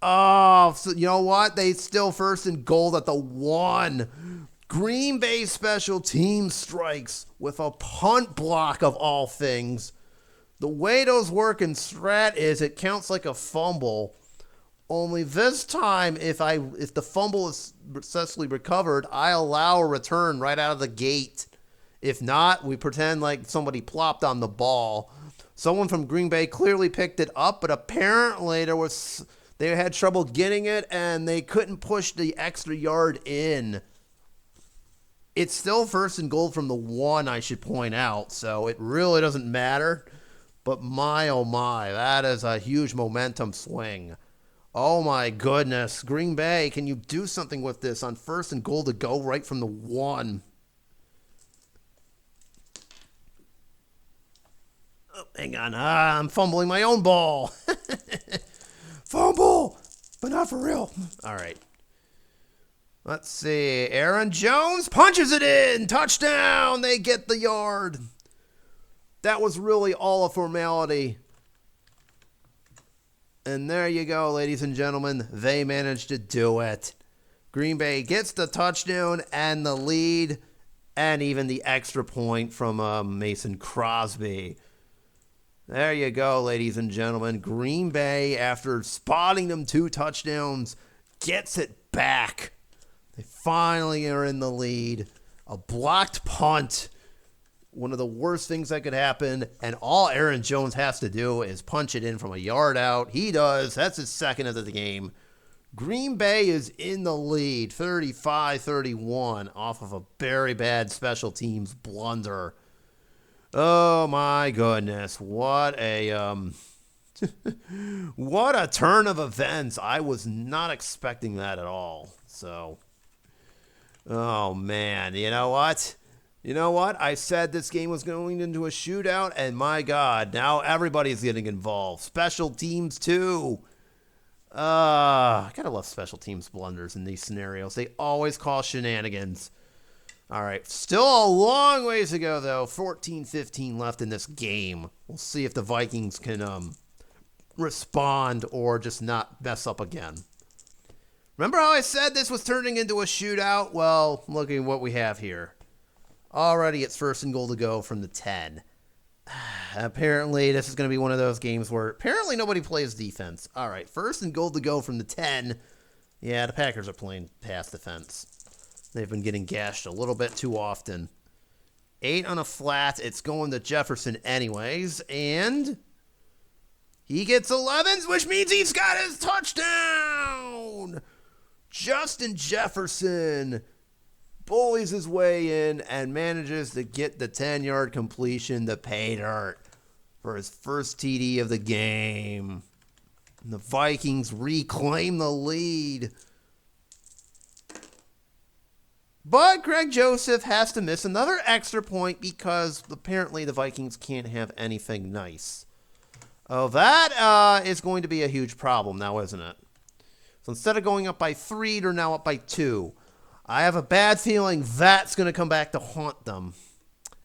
Oh, so you know what? They still 1st and goal at the 1. Green Bay special team strikes with a punt block of all things. The way those work in Strat is it counts like a fumble. Only this time, if the fumble is successfully recovered, I allow a return right out of the gate. If not, we pretend like somebody plopped on the ball. Someone from Green Bay clearly picked it up, but apparently they had trouble getting it, and they couldn't push the extra yard in. It's still 1st and goal from the 1, I should point out, so it really doesn't matter. But my, oh my, that is a huge momentum swing. Oh my goodness. Green Bay, can you do something with this on 1st and goal to go right from the 1? Oh, hang on. I'm fumbling my own ball. Fumble, but not for real. All right. Let's see. Aaron Jones punches it in. Touchdown. They get the yard. That was really all a formality. And there you go, ladies and gentlemen. They managed to do it. Green Bay gets the touchdown and the lead and even the extra point from Mason Crosby. There you go, ladies and gentlemen. Green Bay, after spotting them 2 touchdowns, gets it back. They finally are in the lead. A blocked punt one of the worst things that could happen, and all Aaron Jones has to do is punch it in from a yard out. He does. That's his second of the game. Green Bay is in the lead, 35-31, off of a very bad special teams blunder. Oh my goodness, what a what a turn of events. I was not expecting that at all. So, oh man, you know what? I said this game was going into a shootout, and my God, now everybody's getting involved. Special teams too. I gotta love special teams blunders in these scenarios. They always cause shenanigans. All right, still a long ways to go, though. 14-15 left in this game. We'll see if the Vikings can respond or just not mess up again. Remember how I said this was turning into a shootout? Well, look at what we have here. Already it's first and goal to go from the 10. Apparently, this is going to be one of those games where apparently nobody plays defense. All right, first and goal to go from the 10. Yeah, the Packers are playing pass defense. They've been getting gashed a little bit too often. 8 on a flat. It's going to Jefferson anyways. And he gets 11s, which means he's got his touchdown. Justin Jefferson bullies his way in and manages to get the 10-yard completion to pay dirt for his first TD of the game. And the Vikings reclaim the lead. But Greg Joseph has to miss another extra point because apparently the Vikings can't have anything nice. Oh, that is going to be a huge problem now, isn't it? So instead of going up by 3, they're now up by 2. I have a bad feeling that's going to come back to haunt them.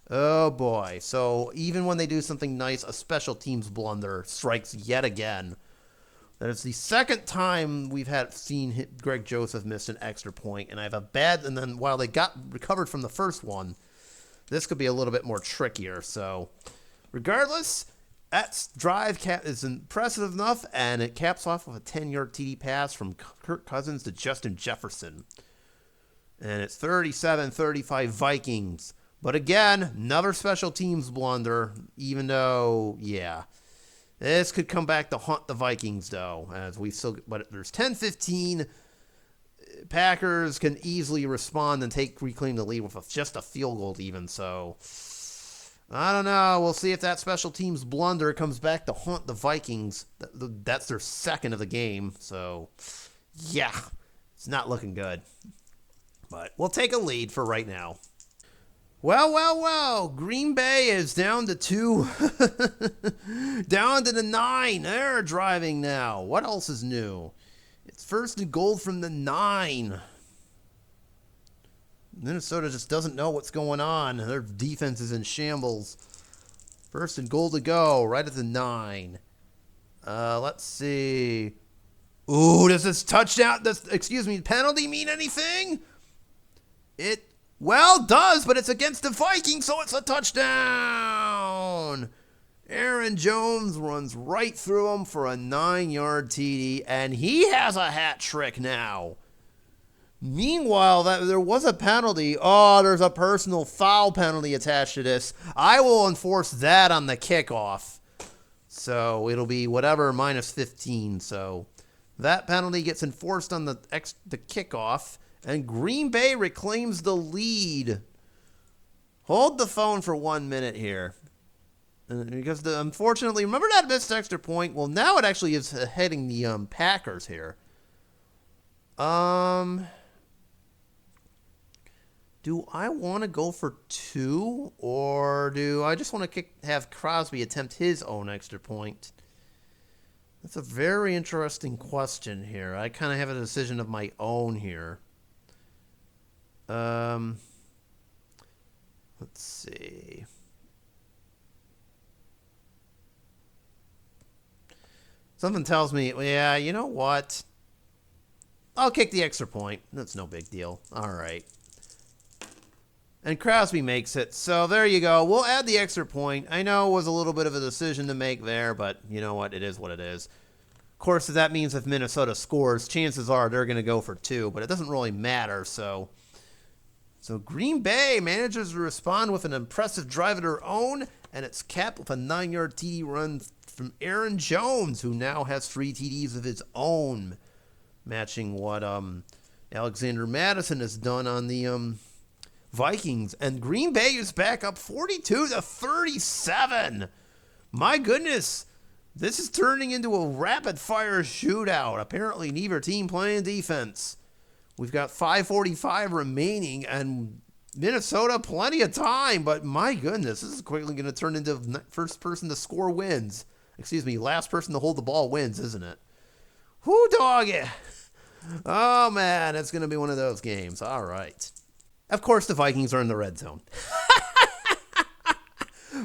Oh, boy. So even when they do something nice, a special teams blunder strikes yet again. That is the second time we've seen Greg Joseph miss an extra point, and I have a bad. And then while they got recovered from the first one, this could be a little bit more trickier. So, regardless, that drive is impressive enough, and it caps off with a 10-yard TD pass from Kirk Cousins to Justin Jefferson, and it's 37-35 Vikings. But again, another special teams blunder. Even though, yeah. This could come back to haunt the Vikings, though, but there's 10-15. Packers can easily respond and reclaim the lead with just a field goal even. So, I don't know. We'll see if that special teams blunder comes back to haunt the Vikings. That's their second of the game. So, yeah, it's not looking good. But we'll take a lead for right now. Well. Green Bay is down to 2. Down to the 9. They're driving now. What else is new? It's first and goal from the 9. Minnesota just doesn't know what's going on. Their defense is in shambles. First and goal to go, right at the 9. Let's see. Ooh, does this penalty mean anything? It does, but it's against the Vikings, so it's a touchdown. Aaron Jones runs right through him for a 9-yard TD, and he has a hat trick now. Meanwhile, there was a penalty. Oh, there's a personal foul penalty attached to this. I will enforce that on the kickoff. So it'll be whatever, minus 15. So that penalty gets enforced on the kickoff. And Green Bay reclaims the lead. Hold the phone for 1 minute here. Because unfortunately, remember that missed extra point? Well, now it actually is heading the Packers here. Do I want to go for 2? Or do I just want to have Crosby attempt his own extra point? That's a very interesting question here. I kind of have a decision of my own here. Let's see. Something tells me, yeah, you know what? I'll kick the extra point. That's no big deal. All right. And Crosby makes it. So there you go. We'll add the extra point. I know it was a little bit of a decision to make there, but you know what? It is what it is. Of course, that means if Minnesota scores, chances are they're going to go for 2, but it doesn't really matter, so So Green Bay manages to respond with an impressive drive of their own, and it's capped with a 9-yard TD run from Aaron Jones, who now has 3 TDs of his own, matching what Alexander Madison has done on the Vikings. And Green Bay is back up 42-37. My goodness, this is turning into a rapid-fire shootout. Apparently, neither team playing defense. We've got 5:45 remaining, and Minnesota plenty of time, but my goodness, this is quickly going to turn into first person to score wins. Excuse me, last person to hold the ball wins, isn't it? Whoo, doggy. Oh, man, it's going to be one of those games. All right. Of course, the Vikings are in the red zone.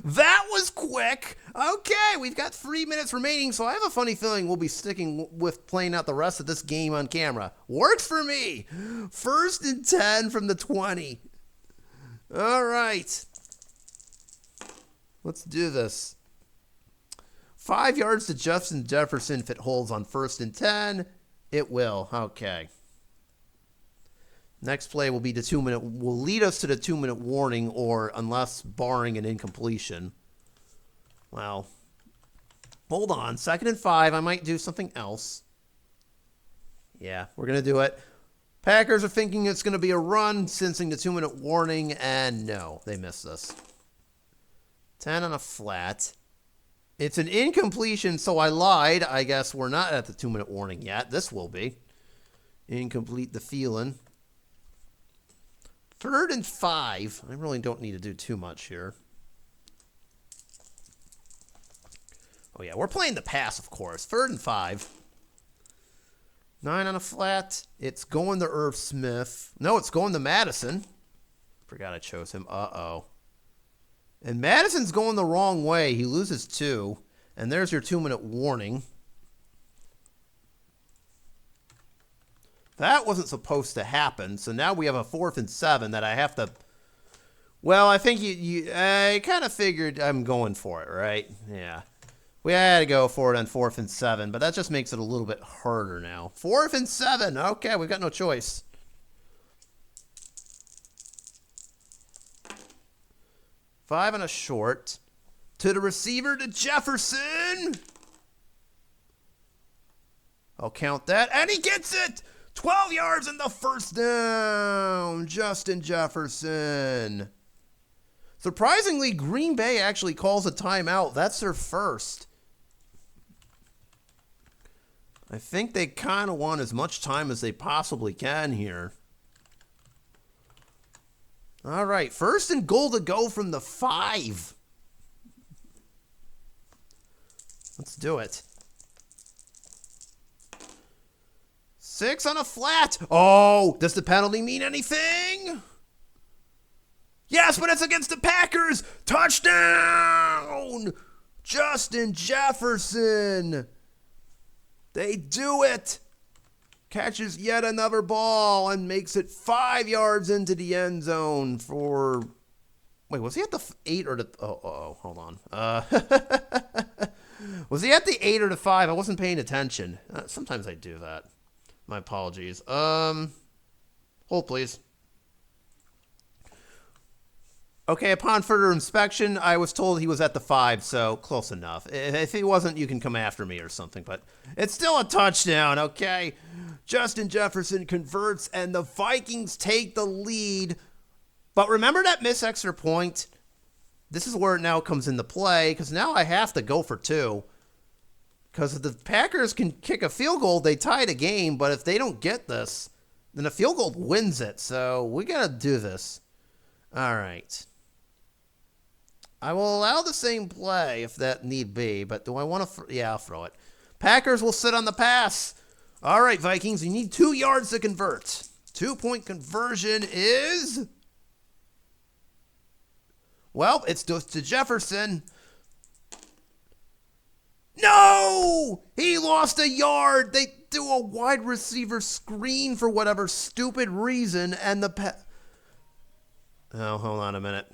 That was quick. Okay, we've got 3 minutes remaining, so I have a funny feeling we'll be sticking with playing out the rest of this game on camera. Works for me. 1st and 10 from the 20. All right. Let's do this. 5 yards to Justin Jefferson if it holds on 1st and 10. It will. Okay. Next play will be the 2-minute, will lead us to the 2-minute warning, or unless barring an incompletion. Well, hold on. 2nd and 5. I might do something else. Yeah, we're going to do it. Packers are thinking it's going to be a run, sensing the 2-minute warning, and no, they missed this. 10 on a flat. It's an incompletion, so I lied. I guess we're not at the 2-minute warning yet. This will be. Incomplete the feeling. 3rd and 5. I really don't need to do too much here. Oh, yeah, we're playing the pass, of course. 3rd and 5. 9 on a flat. It's going to Irv Smith. No, it's going to Madison. Forgot I chose him. Uh-oh. And Madison's going the wrong way. He loses 2. And there's your 2-minute warning. That wasn't supposed to happen, so now we have a 4th and 7 that I have to... Well, I think I kind of figured I'm going for it, right? Yeah. We had to go for it on 4th and 7, but that just makes it a little bit harder now. 4th and 7. Okay, we've got no choice. Five on a short. To the receiver, to Jefferson. I'll count that, and he gets it! 12 yards in the 1st down. Justin Jefferson. Surprisingly, Green Bay actually calls a timeout. That's their first. I think they kind of want as much time as they possibly can here. All right, 1st and goal to go from the 5. Let's do it. 6 on a flat. Oh, does the penalty mean anything? Yes, but it's against the Packers. Touchdown! Justin Jefferson. They do it. Catches yet another ball and makes it 5 yards into the end zone for... Wait, was he at the 8 or the... Oh, hold on. Was he at the 8 or the 5? I wasn't paying attention. Sometimes I do that. My apologies. Hold, please. Okay, upon further inspection, I was told he was at the 5, so close enough. If he wasn't, you can come after me or something, but it's still a touchdown, okay? Justin Jefferson converts, and the Vikings take the lead. But remember that missed extra point? This is where it now comes into play, because now I have to go for 2. Because if the Packers can kick a field goal, they tie the game. But if they don't get this, then a field goal wins it. So we got to do this. All right. I will allow the same play if that need be. But do I want to? Yeah, I'll throw it. Packers will sit on the pass. All right, Vikings, you need 2 yards to convert. 2-point conversion is... Well, it's to Jefferson. No! He lost a yard. They do a wide receiver screen for whatever stupid reason, and the Oh, hold on a minute.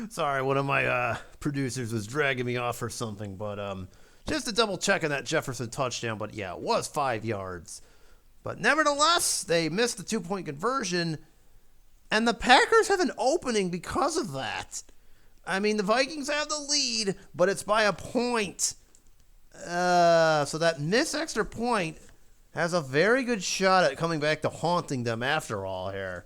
Sorry, one of my producers was dragging me off for something, but just to double check on that Jefferson touchdown, but yeah, it was 5 yards. But nevertheless, they missed the 2-point conversion, and the Packers have an opening because of that. I mean, the Vikings have the lead, but it's by a point. So that missed extra point has a very good shot at coming back to haunting them after all here.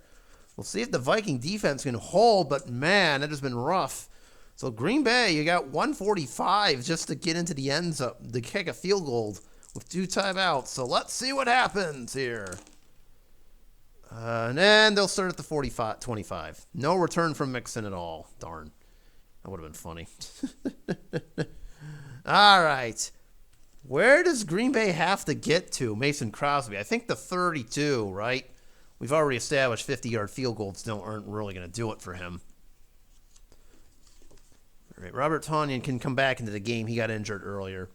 We'll see if the Viking defense can hold, but man, it has been rough. So Green Bay, you got 145 just to get into the end zone, to kick a field goal with 2 timeouts. So let's see what happens here. And then they'll start at the 25. No return from Mixon at all. Darn. That would have been funny. All right. Where does Green Bay have to get to, Mason Crosby? I think the 32, right? We've already established 50-yard field goals aren't really going to do it for him. All right, Robert Tonyan can come back into the game. He got injured earlier.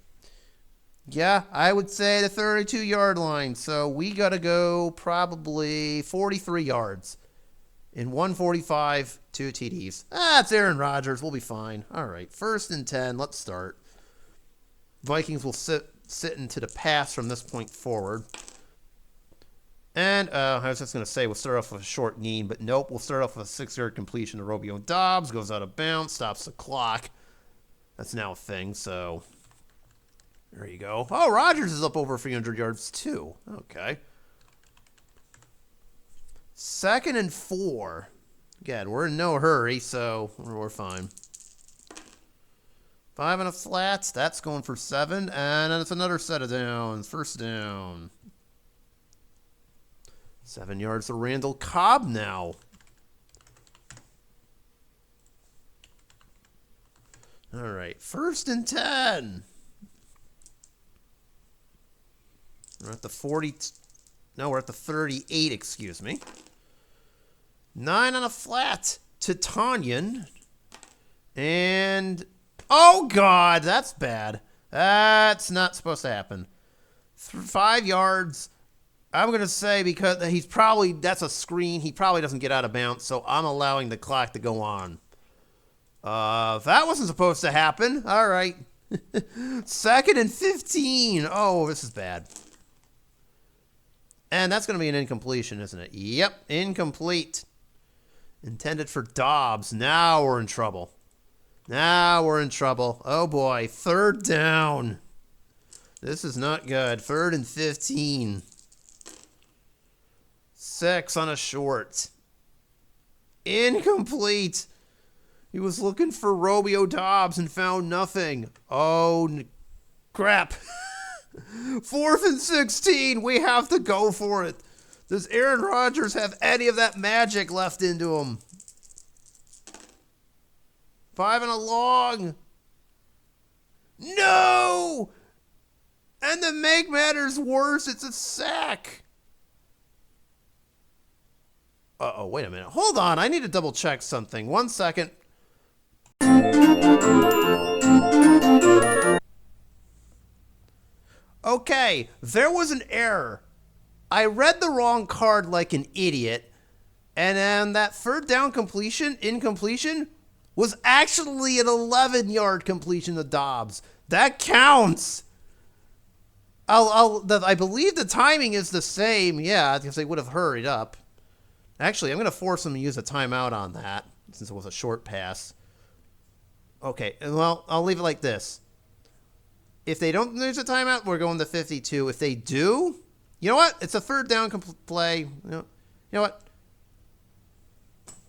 Yeah, I would say the 32-yard line. So we got to go probably 43 yards. In 145, 2 TDs. It's Aaron Rodgers. We'll be fine. All right, 1st and 10. Let's start. Vikings will sit into the pass from this point forward. And I was just going to say we'll start off with a short gain, but nope. We'll start off with a 6-yard completion to Romeo Doubs. Goes out of bounds, stops the clock. That's now a thing, so there you go. Oh, Rodgers is up over 300 yards too. Okay. 2nd and 4. Again, we're in no hurry, so we're fine. 5 and a flat. That's going for 7. And then it's another set of downs. 1st down. 7 yards to Randall Cobb now. All right. 1st and 10. We're at the 40. No, we're at the 38, excuse me. 9 on a flat to Tonyan. And, oh, God, that's bad. That's not supposed to happen. 5 yards. I'm going to say because that's a screen. He probably doesn't get out of bounds, so I'm allowing the clock to go on. That wasn't supposed to happen. All right. 2nd and 15. Oh, this is bad. And that's going to be an incompletion, isn't it? Yep, incomplete. Intended for Doubs. Now we're in trouble. Oh, boy. 3rd down. This is not good. 3rd and 15. 6 on a short. Incomplete. He was looking for Romeo Doubs and found nothing. Oh, crap. 4th and 16. We have to go for it. Does Aaron Rodgers have any of that magic left into him? 5 and a long. No! And to make matters worse, it's a sack. Uh-oh, wait a minute. Hold on. I need to double check something. 1 second. Okay, there was an error. I read the wrong card like an idiot, and then that 3rd down incompletion, was actually an 11-yard completion to Doubs. That counts. I believe the timing is the same. Yeah, because they would have hurried up. Actually, I'm going to force them to use a timeout on that, since it was a short pass. Okay, well, I'll leave it like this. If they don't use a timeout, we're going to 52. If they do, you know what? It's a 3rd down play. You know what?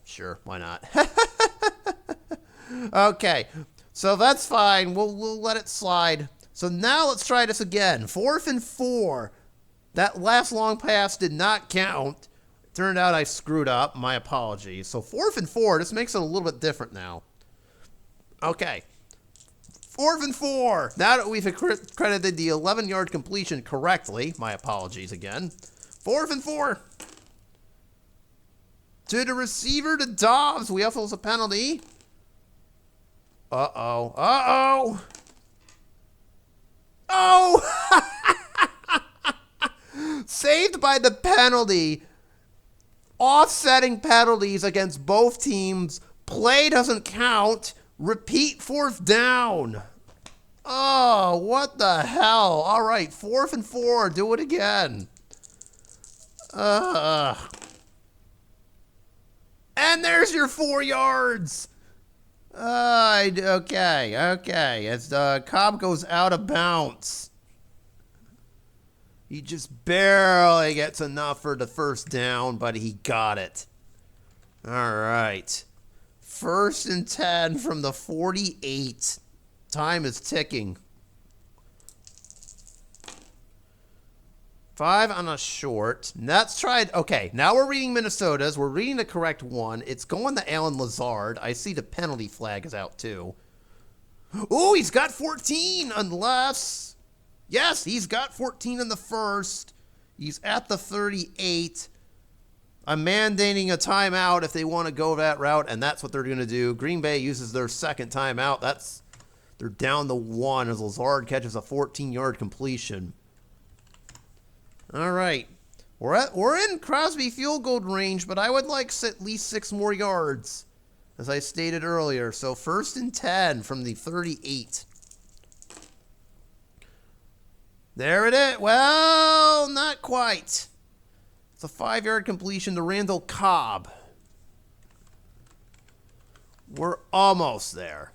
Sure, why not? Okay, so that's fine. We'll let it slide. So now let's try this again. 4th and 4. That last long pass did not count. It turned out I screwed up. My apologies. So 4th and 4. This makes it a little bit different now. Okay. 4th and 4. Now that we've credited the 11-yard completion correctly, my apologies again. 4th and 4. To the receiver, to Doubs. We have a penalty. Uh-oh. Uh-oh. Oh! Saved by the penalty. Offsetting penalties against both teams. Play doesn't count. Repeat 4th down. Oh, what the hell? All right, 4th and 4. Do it again. And there's your 4 yards. Okay. As Cobb goes out of bounds. He just barely gets enough for the first down, but he got it. All right. 1st and 10 from the 48. Time is ticking. 5 on a short. Let's try it. Okay, now we're reading Minnesota's. We're reading the correct one. It's going to Alan Lazard. I see the penalty flag is out too. Oh, he's got 14 unless... Yes, he's got 14 in the first. He's at the 38. I'm mandating a timeout if they want to go that route, and that's what they're going to do. Green Bay uses their second timeout. They're down to 1 as Lazard catches a 14-yard completion. All right. We're in Crosby field goal range, but I would like at least 6 more yards, as I stated earlier. So 1st and 10 from the 38. There it is. Well, not quite. It's a 5-yard completion to Randall Cobb. We're almost there.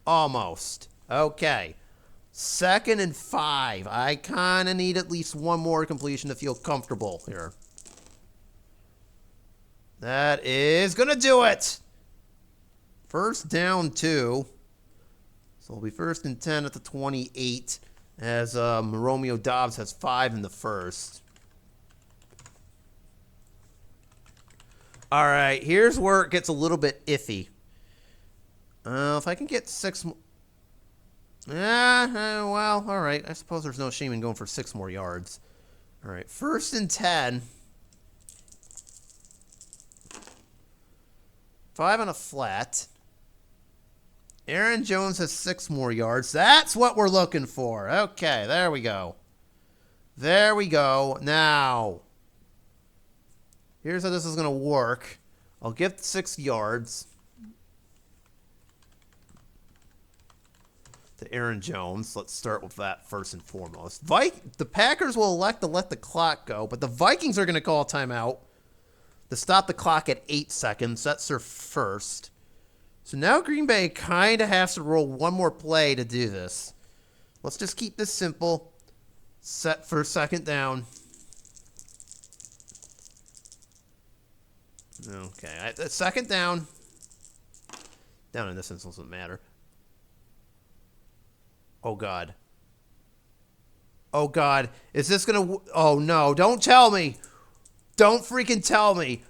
Almost. Okay. 2nd and 5. I kind of need at least 1 more completion to feel comfortable here. That is going to do it. 1st down 2. So it'll be 1st and 10 at the 28 as Romeo Dobbs has 5 in the first. All right, here's where it gets a little bit iffy. If I can get 6 more... well, all right. I suppose there's no shame in going for 6 more yards. All right, 1st and 10. 5 on a flat. Aaron Jones has 6 more yards. That's what we're looking for. Okay, there we go. There we go. Now, here's how this is going to work. I'll give 6 yards to Aaron Jones. Let's start with that first and foremost. The Packers will elect to let the clock go, but the Vikings are going to call a timeout to stop the clock at 8 seconds. That's their first. So now Green Bay kind of has to roll 1 more play to do this. Let's just keep this simple. Set for 2nd down. Okay, 2nd down. Down in this instance doesn't matter. Oh, God. Oh, God. Is this going to... Oh, no. Don't tell me. Don't freaking tell me.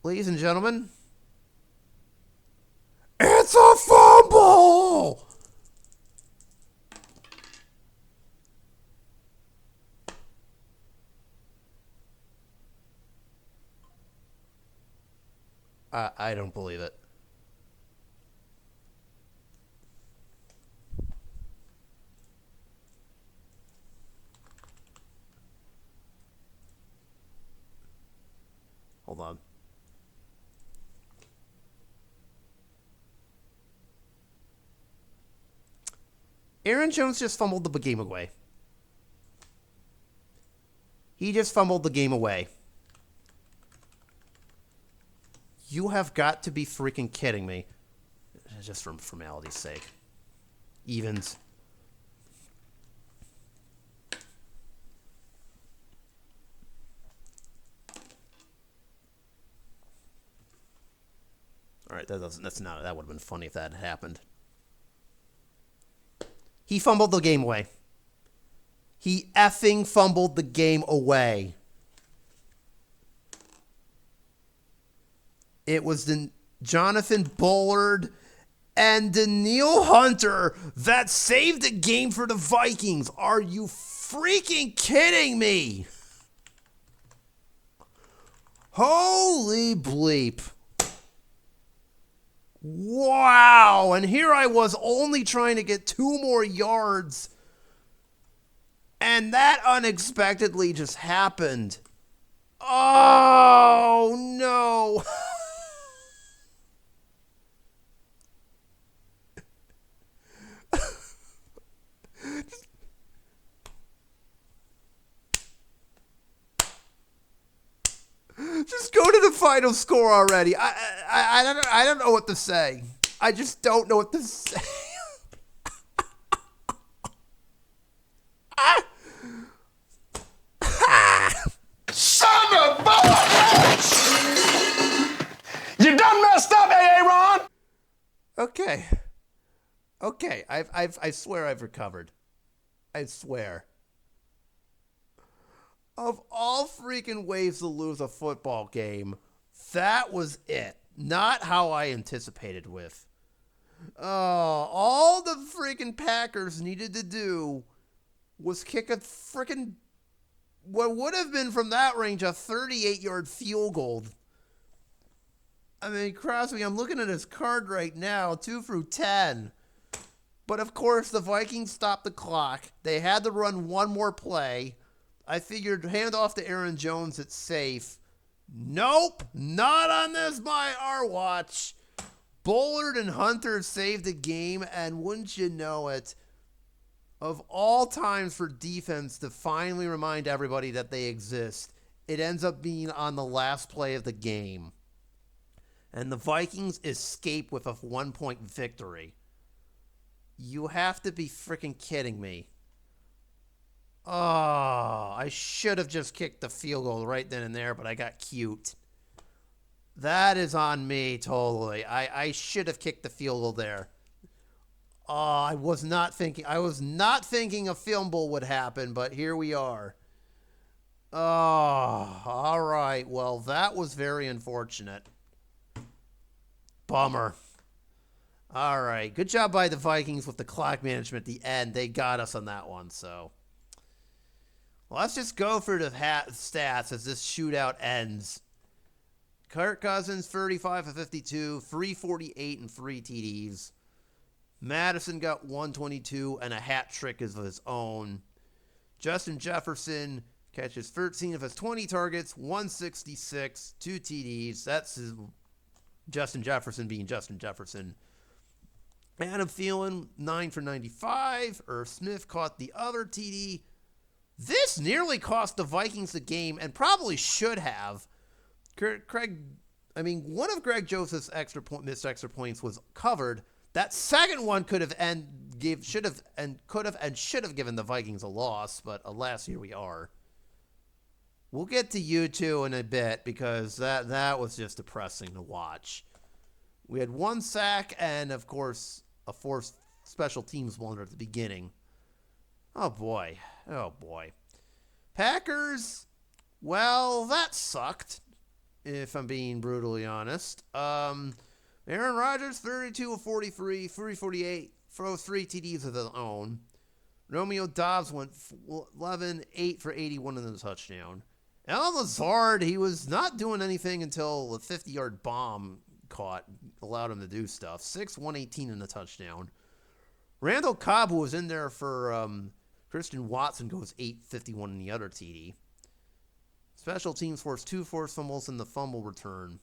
Ladies and gentlemen. It's a fumble! I don't believe it. Hold on. Aaron Jones just fumbled the game away. He just fumbled the game away. You have got to be freaking kidding me. Just for formality's sake. Evens. All right, that would have been funny if that had happened. He fumbled the game away. He effing fumbled the game away. It was Jonathan Bullard and Danielle Hunter that saved the game for the Vikings. Are you freaking kidding me? Holy bleep. Wow. And here I was only trying to get 2 more yards. And that unexpectedly just happened. Oh, no. go to the final score already. I don't know what to say. I just don't know what to say. Son of a bitch! You done messed up, Aaron! Okay. I swear I've recovered. I swear. Of all freaking ways to lose a football game, that was it. Not how I anticipated with. All the freaking Packers needed to do was kick a freaking, what would have been from that range, a 38-yard field goal. I mean, Crosby, I'm looking at his card right now, 2 through 10. But of course, the Vikings stopped the clock. They had to run one more play. I figured hand off to Aaron Jones, it's safe. Nope, not on this by our watch. Bullard and Hunter saved the game, and wouldn't you know it, of all times for defense to finally remind everybody that they exist, it ends up being on the last play of the game. And the Vikings escape with a 1-point victory. You have to be freaking kidding me. Oh, I should have just kicked the field goal right then and there, but I got cute. That is on me, totally. I should have kicked the field goal there. Oh, I was not thinking a fumble would happen, but here we are. Oh, all right. Well, that was very unfortunate. Bummer. All right. Good job by the Vikings with the clock management at the end. They got us on that one, so. Well, let's just go for the stats as this shootout ends. Kirk Cousins, 35 of 52, 348 and 3 TDs. Madison got 122 and a hat trick of his own. Justin Jefferson catches 13 of his 20 targets, 166, 2 TDs. That's his Justin Jefferson being Justin Jefferson. Adam Thielen, 9 for 95. Irv Smith caught the other TD. This nearly cost the Vikings the game and probably should have. One of Greg Joseph's missed extra points was covered. That second one could have should have given the Vikings a loss, but alas, here we are. We'll get to you two in a bit because that was just depressing to watch. We had 1 sack and, of course, a forced special teams blunder at the beginning. Oh, boy. Packers, well, that sucked, if I'm being brutally honest. Aaron Rodgers, 32 of 43, 348, throws 3 TDs of his own. Romeo Doubs went 11, 8 for 81 in the touchdown. Alan Lazard, he was not doing anything until a 50-yard bomb allowed him to do stuff. 6, 118 in the touchdown. Randall Cobb, who was in there for Christian Watson, goes 8-51 in the other TD. Special teams forced 2 forced fumbles in the fumble return.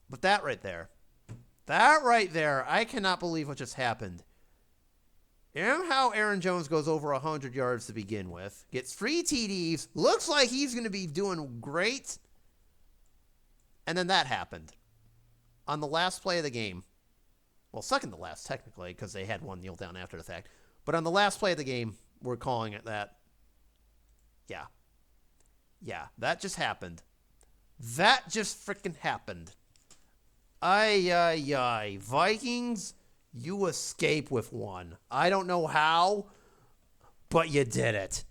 But that right there, I cannot believe what just happened. And how Aaron Jones goes over 100 yards to begin with, gets 3 TDs, looks like he's going to be doing great, and then that happened on the last play of the game. Well, second to last, technically, because they had one kneel down after the fact. But on the last play of the game, we're calling it that. Yeah, that just happened. That just freaking happened. Ay. Vikings, you escape with one. I don't know how, but you did it.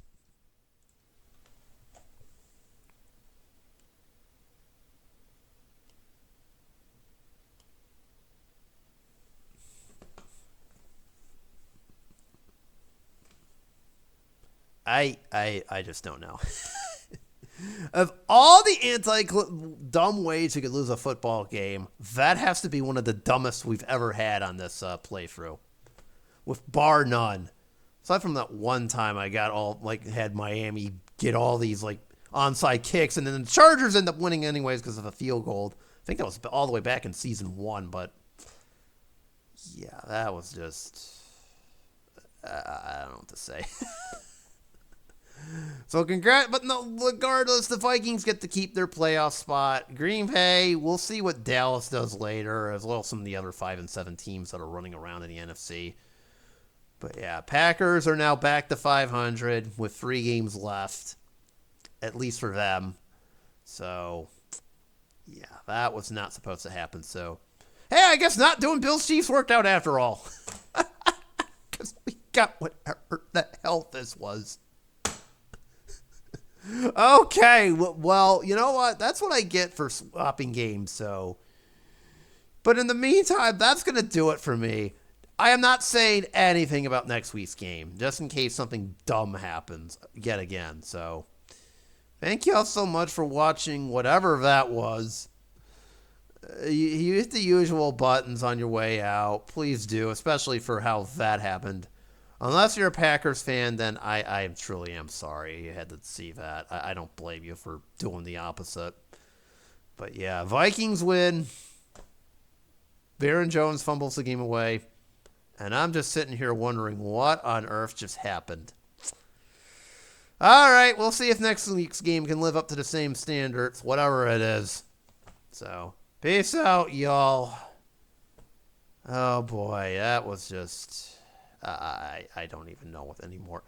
I just don't know. Of all the dumb ways you could lose a football game, that has to be one of the dumbest we've ever had on this playthrough, with bar none. Aside from that one time I got had Miami get all these onside kicks, and then the Chargers end up winning anyways because of a field goal. I think that was all the way back in season 1, but yeah, that was just I don't know what to say. So but no, regardless, the Vikings get to keep their playoff spot. Green Bay, we'll see what Dallas does later, as well as some of the other 5-7 teams that are running around in the NFC. But yeah, Packers are now back to 500 with 3 games left, at least for them. So, yeah, that was not supposed to happen. So, hey, I guess not doing Bills Chiefs worked out after all. Because we got whatever the hell this was. Okay, well, you know what? That's what I get for swapping games, so. But in the meantime, that's going to do it for me. I am not saying anything about next week's game, just in case something dumb happens yet again. So, thank you all so much for watching whatever that was. You hit the usual buttons on your way out. Please do, especially for how that happened. Unless you're a Packers fan, then I truly am sorry you had to see that. I don't blame you for doing the opposite. But yeah, Vikings win. Baron Jones fumbles the game away. And I'm just sitting here wondering what on earth just happened. All right, we'll see if next week's game can live up to the same standards, whatever it is. So, peace out, y'all. Oh boy, that was just... I don't even know what anymore.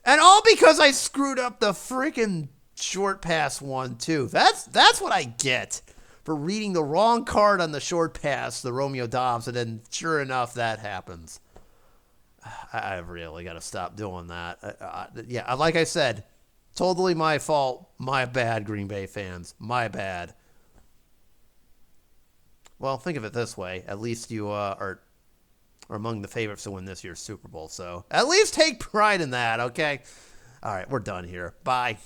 And all because I screwed up the freaking short pass one, too. That's what I get for reading the wrong card on the short pass, the Romeo Dobbs, and then sure enough, that happens. I really got to stop doing that. Yeah, like I said, totally my fault. My bad, Green Bay fans. My bad. Well, think of it this way. At least you are among the favorites to win this year's Super Bowl. So at least take pride in that, okay? All right, we're done here. Bye.